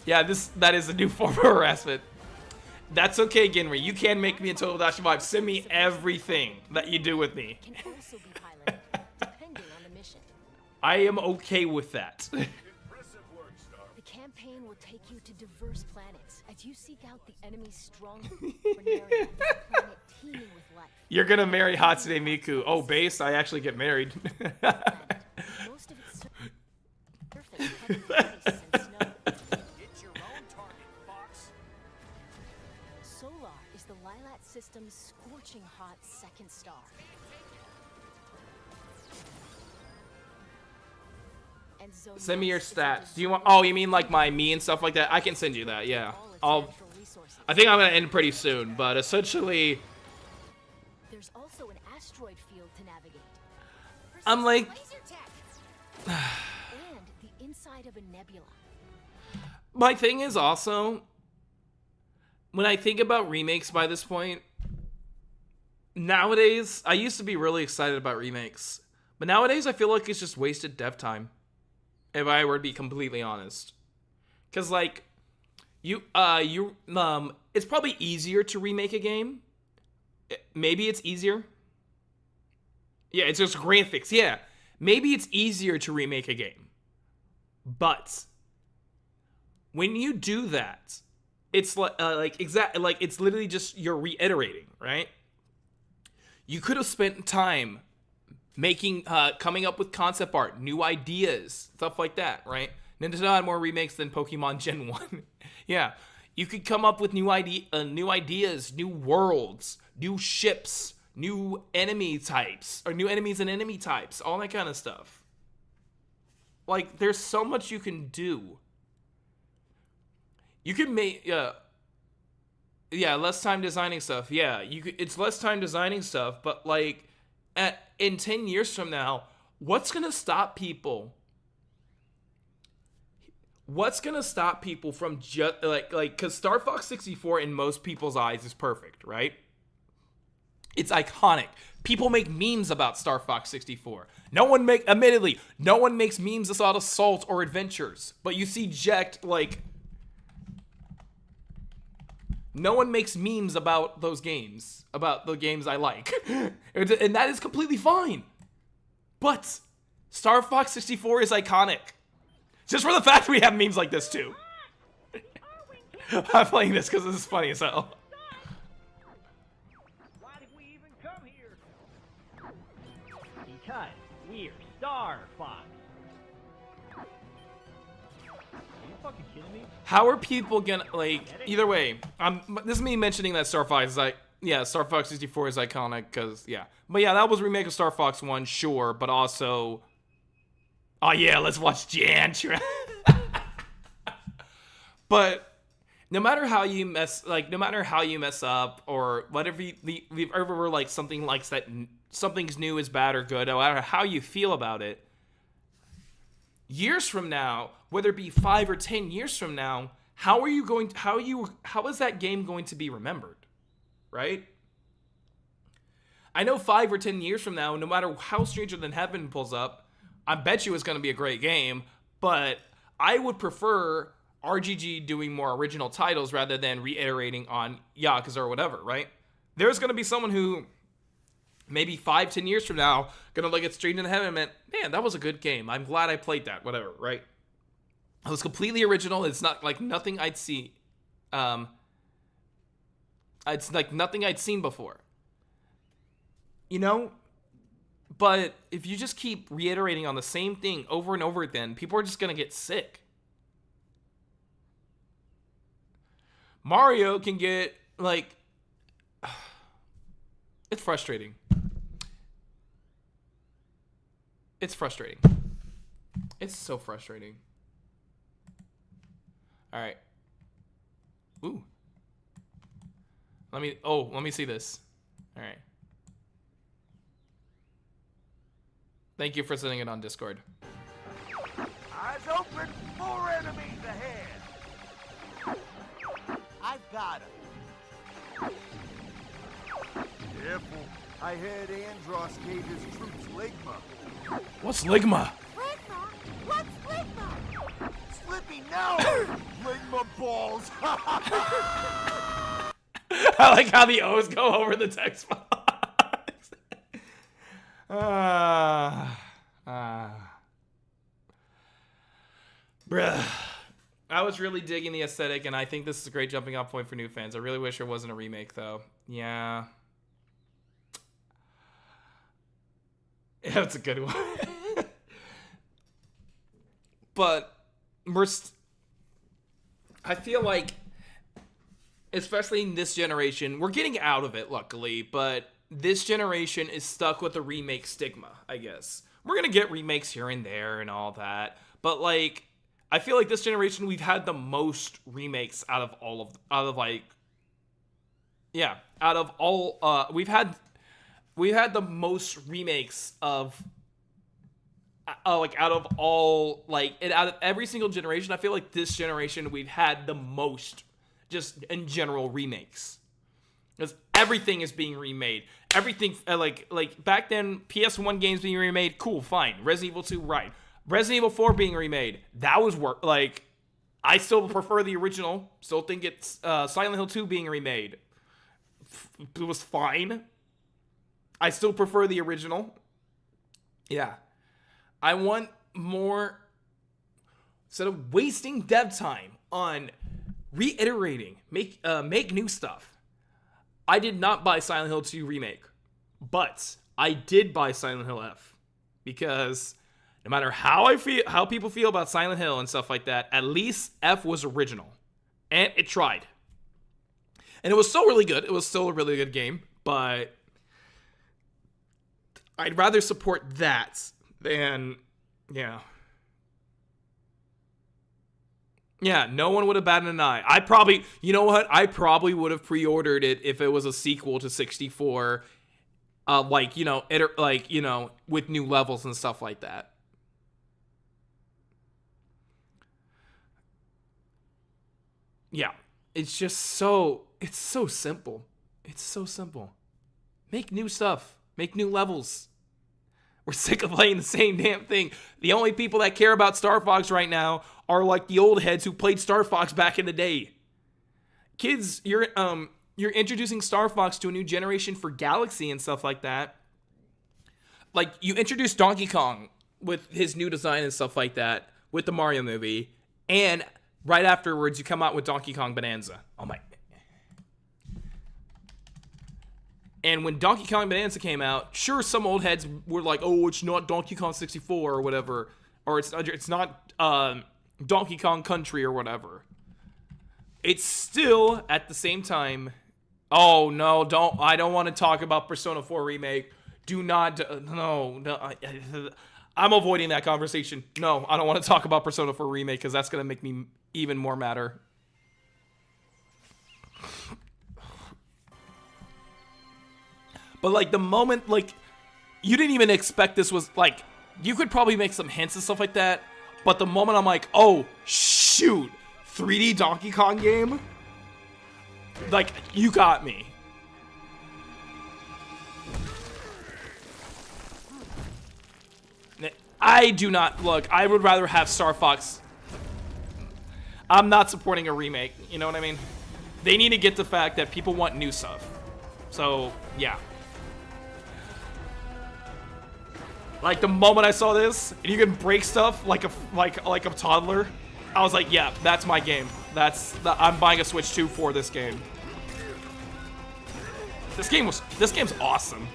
Yeah, that is a new form of harassment. That's okay, Genry. You can make me a Tomodachi Vibe. Send me everything that you do with me. Can also be piloted, depending on the mission. I am okay with that. The campaign will take you to diverse planets as you seek out the enemy's strong planet teeming with life. You're gonna marry Hatsune Miku. Oh, base, I actually get married. Most of its surface covered with ice and snow. Get your own target, Fox. Solar is the Lilat system's scorching hot second star. And Zone Send me your is a stats. Do you want? Oh, you mean like my me and stuff like that? I can send you that. Yeah. I think I'm gonna end pretty soon, but essentially, There's also an asteroid field to navigate. I'm like, And the inside of a nebula. my thing is also, when I think about remakes by this point, nowadays, I used to be really excited about remakes, but nowadays I feel like it's just wasted dev time, if I were to be completely honest. Because like, it's probably easier to remake a game. Maybe it's easier. Yeah, it's just graphics. Yeah, maybe it's easier to remake a game. But when you do that, it's it's literally just you're reiterating, right? You could have spent time making, coming up with concept art, new ideas, stuff like that, right? Nintendo had more remakes than Pokemon Gen 1. Yeah, you could come up with new ideas, new worlds, new ships, new enemy types, or new enemies and enemy types, all that kind of stuff. Like, there's so much you can do. You can make, less time designing stuff. Yeah, it's less time designing stuff, but like, in 10 years from now, what's gonna stop people? What's gonna stop people from just because Star Fox 64 in most people's eyes is perfect, right? It's iconic. People make memes about Star Fox 64. Admittedly, no one makes memes about Assault or Adventures. But you see Jekt, like, no one makes memes about those games, about the games I like. And that is completely fine. But Star Fox 64 is iconic. Just for the fact we have memes like this too. I'm playing this because this is funny as hell. Why did we even come here? Because we're Star Fox. Are you fucking kidding me? How are people gonna, like, either way, this is me mentioning that Star Fox is like, yeah, Star Fox 64 is iconic because, yeah. But yeah, that was a remake of Star Fox 1, sure, but also, oh yeah, let's watch Jan. But no matter how you mess up or whatever we've ever like something like that, something's new is bad or good, no matter how you feel about it, years from now, whether it be 5 or 10 years from now, how is that game going to be remembered? Right? I know 5 or 10 years from now, no matter how Stranger Than Heaven pulls up, I bet you it's going to be a great game, but I would prefer RGG doing more original titles rather than reiterating on Yakuza or whatever, right? There's going to be someone who maybe 5-10 years from now going to look at Stranger Than Heaven and man, that was a good game. I'm glad I played that, whatever, right? It was completely original. It's not like nothing I'd see. It's like nothing I'd seen before. You know? But if you just keep reiterating on the same thing over and over again, people are just going to get sick. Mario can get, like, it's frustrating. It's frustrating. It's so frustrating. All right. Ooh. Let me see this. All right. Thank you for sending it on Discord. Eyes open, 4 enemies ahead. I've got him. Careful. I heard Andros gave his troops Ligma. What's Ligma? Ligma? What's Ligma? Slippy, no! Ligma balls! I like how the O's go over the text box. Bruh. I was really digging the aesthetic, and I think this is a great jumping off point for new fans. I really wish there wasn't a remake, though. Yeah. Yeah, it's a good one. But I feel like, especially in this generation, we're getting out of it, luckily, but this generation is stuck with the remake stigma, I guess. We're going to get remakes here and there and all that, but, like, I feel like this generation, we've had the most remakes out of all the most remakes of, out of every single generation, I feel like this generation, we've had the most, just in general, remakes. Because everything is being remade. Everything, like back then, PS1 games being remade, cool, fine. Resident Evil 2, right. Resident Evil 4 being remade, that was work. Like, I still prefer the original. Still think it's Silent Hill 2 being remade. It was fine. I still prefer the original. Yeah. I want more, instead of wasting dev time on reiterating, make new stuff. I did not buy Silent Hill 2 remake, but I did buy Silent Hill F, because no matter how people feel about Silent Hill and stuff like that, at least F was original. And it tried. And it was still really good. It was still a really good game, but I'd rather support that than, yeah. Yeah, no one would have batted an eye. I probably would have pre-ordered it if it was a sequel to 64, with new levels and stuff like that. Yeah, it's so simple. It's so simple. Make new stuff. Make new levels. We're sick of playing the same damn thing. The only people that care about Star Fox right now are like the old heads who played Star Fox back in the day. Kids, you're introducing Star Fox to a new generation for Galaxy and stuff like that. Like, you introduced Donkey Kong with his new design and stuff like that with the Mario movie, and right afterwards you come out with Donkey Kong Bonanza. Oh my. And when Donkey Kong Bonanza came out, sure, some old heads were like, oh, it's not Donkey Kong 64 or whatever, or it's not Donkey Kong Country or whatever. It's still, at the same time, oh no, I don't want to talk about Persona 4 Remake. Do not, no, I'm avoiding that conversation. No, I don't want to talk about Persona 4 Remake because that's going to make me even more madder. But like the moment, like, you didn't even expect this was, like, you could probably make some hints and stuff like that, but the moment I'm like, oh, shoot, 3D Donkey Kong game? Like, you got me. I do not, look, I would rather have Star Fox. I'm not supporting a remake, you know what I mean? They need to get the fact that people want new stuff. So, yeah. Like, the moment I saw this, and you can break stuff like a toddler, I was like, yeah, that's my game. I'm buying a Switch 2 for this game. This game's awesome.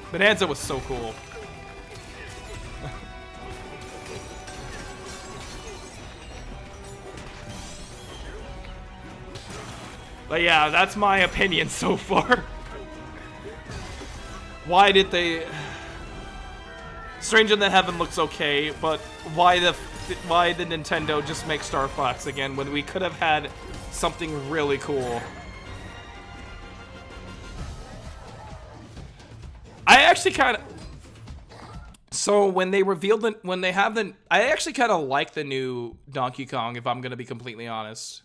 Bonanza was so cool. But yeah, that's my opinion so far. Why did they... Stranger Than Heaven looks okay, but why did Nintendo just make Star Fox again when we could have had something really cool? I actually kind of... So when they revealed I actually kind of like the new Donkey Kong, if I'm going to be completely honest.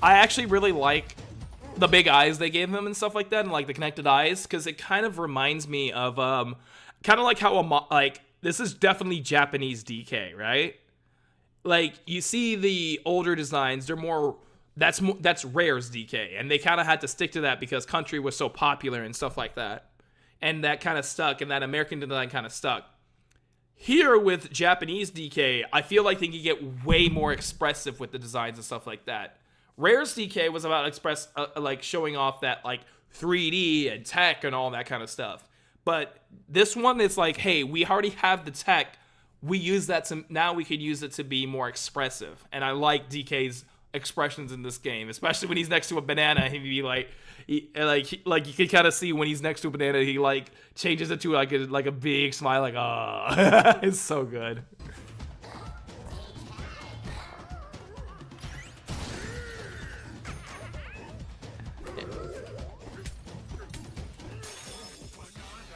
I actually really like the big eyes they gave him and stuff like that, and like the connected eyes, because it kind of reminds me of kind of like how this is definitely Japanese DK, right? Like, you see the older designs, they're more that's Rare's DK, and they kind of had to stick to that because Country was so popular and stuff like that, and that kind of stuck, and that American design kind of stuck. Here with Japanese DK, I feel like they can get way more expressive with the designs and stuff like that. Rare's DK was about like showing off that like 3D and tech and all that kind of stuff. But this one is like, hey, we already have the tech. We use that to, now we could use it to be more expressive. And I like DK's expressions in this game, especially when he's next to a banana. He'd be like, you can kind of see when he's next to a banana, he like changes it to like a big smile, like, ah, it's so good.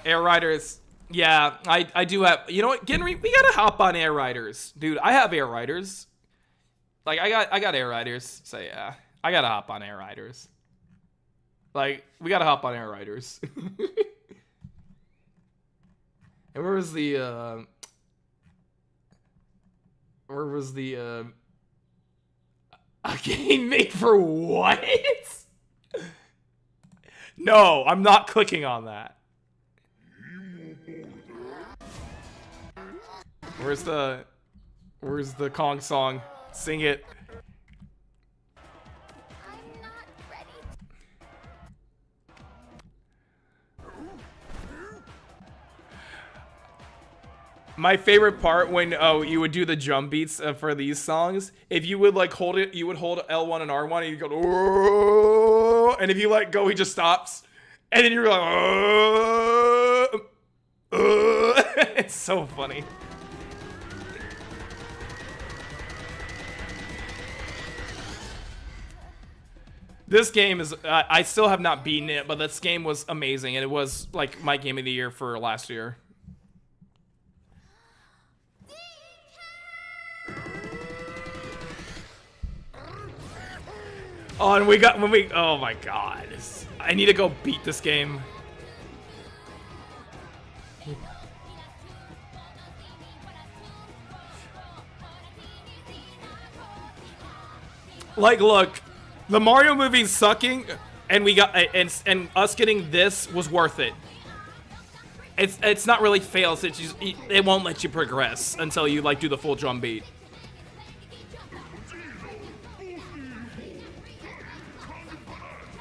Air Riders, yeah, I do have, you know what, Genry, we gotta hop on Air Riders. Dude, I have Air Riders. Like, I got Air Riders, so yeah, I gotta hop on Air Riders. Like, we gotta hop on Air Riders. And where was the a game made for what? No, I'm not clicking on that. Where's the Kong song? Sing it. My favorite part when you would do the drum beats for these songs, if you would like hold it, you would hold L1 and R1 and you go, oh, and if you let go, he just stops, and then you're like, it's so funny. This game is, I still have not beaten it, but this game was amazing, and it was like my game of the year for last year. Oh, and oh my god. I need to go beat this game. Like, look, the Mario movie sucking, and we got and us getting this was worth it. It's not really fails. It's just it won't let you progress until you like do the full drum beat.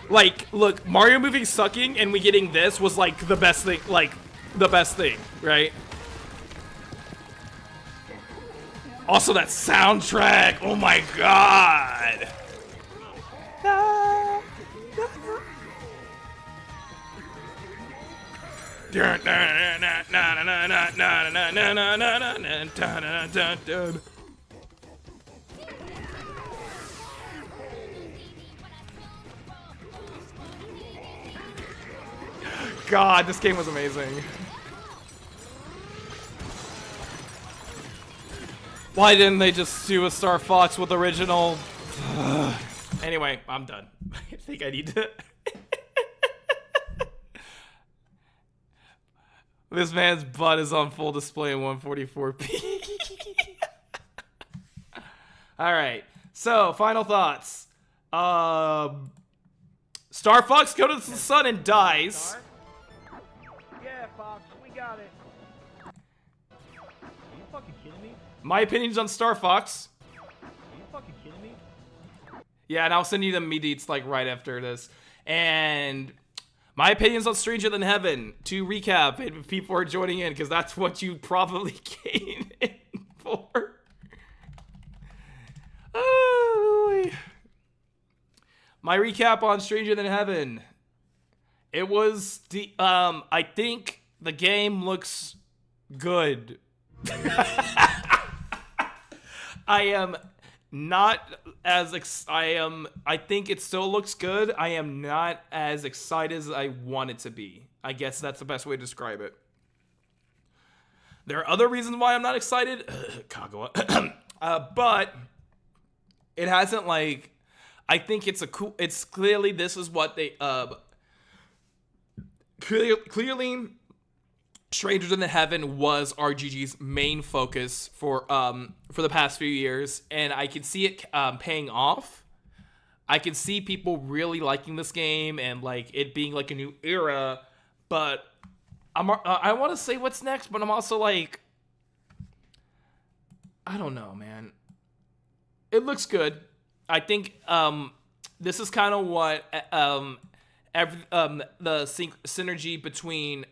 Like, look, Mario movie sucking and we getting this was like the best thing, right? Also, that soundtrack, oh my god! God, this game was amazing. Why didn't they just do a Star Fox with original? Anyway, I'm done. I think I need to. This man's butt is on full display in 144p. All right. So, final thoughts. Star Fox goes to the sun and dies. Yeah, Fox, we got it. Are you fucking kidding me? My opinions on Star Fox. Are you fucking kidding me? Yeah, and I'll send you the meat like right after this. And my opinions on Stranger Than Heaven. To recap, if people are joining in, because that's what you probably came in for. Oh, boy. My recap on Stranger Than Heaven. It was the I think the game looks good. I am not as I think it still looks good. I am not as excited as I want it to be. I guess that's the best way to describe it. There are other reasons why I'm not excited. Kagawa. But it hasn't like I think it's clearly this is what they clearly Stranger Than Heaven was RGG's main focus for the past few years, and I can see it paying off. I can see people really liking this game and like it being like a new era, but I want to say what's next, but I'm also like, I don't know, man. It looks good. I think this is kind of what the synergy between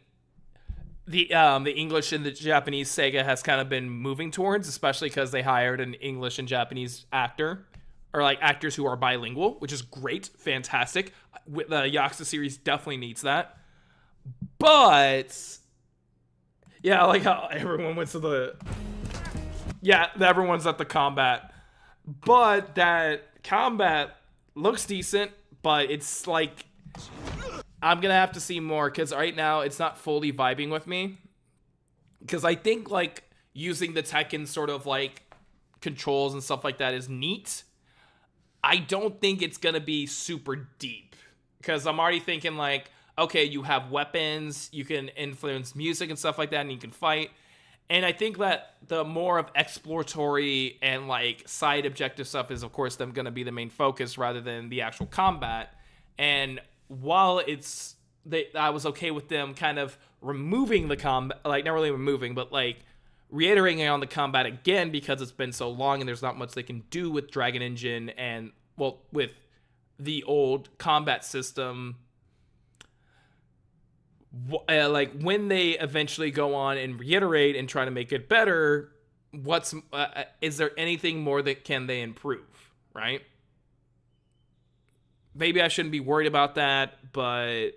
the English and the Japanese Sega has kind of been moving towards, especially because they hired an English and Japanese actor, or like actors who are bilingual, which is great, fantastic. The Yakuza series definitely needs that. But yeah, I like how everyone went to the everyone's at the combat, but that combat looks decent, but it's like I'm gonna have to see more because right now it's not fully vibing with me. Because I think like using the Tekken sort of like controls and stuff like that is neat. I don't think it's gonna be super deep because I'm already thinking like, okay, you have weapons, you can influence music and stuff like that, and you can fight. And I think that the more of exploratory and like side objective stuff is of course them gonna be the main focus rather than the actual combat. And while I was okay with them kind of removing the combat, like not really removing, but like reiterating on the combat again because it's been so long and there's not much they can do with Dragon Engine and, well, with the old combat system. Like when they eventually go on and reiterate and try to make it better, is there anything more that can they improve, right? Maybe I shouldn't be worried about that, but,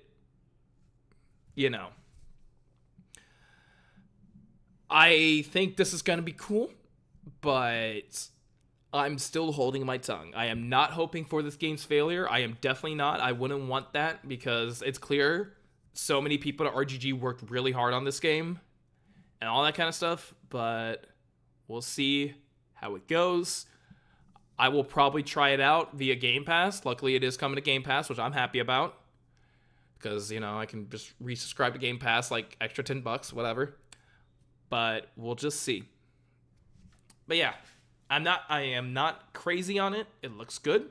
you know. I think this is going to be cool, but I'm still holding my tongue. I am not hoping for this game's failure. I am definitely not. I wouldn't want that because it's clear so many people at RGG worked really hard on this game and all that kind of stuff, but we'll see how it goes. I will probably try it out via Game Pass. Luckily, it is coming to Game Pass, which I'm happy about. Because, you know, I can just resubscribe to Game Pass, like extra $10, whatever. But we'll just see. But yeah, I am not crazy on it. It looks good.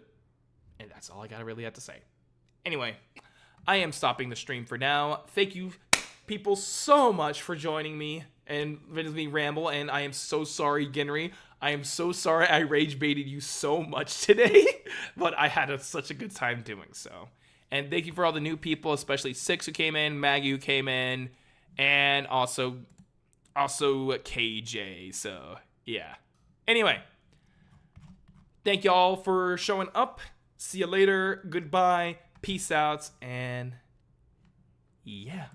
And that's all I gotta really have to say. Anyway, I am stopping the stream for now. Thank you, people, so much for joining me and letting me ramble. And I am so sorry, Genry. I am so sorry I rage baited you so much today. But I had such a good time doing so. And thank you for all the new people, especially Six who came in, Maggie who came in, and also KJ. So, yeah. Anyway, thank y'all for showing up. See you later. Goodbye. Peace out. And yeah.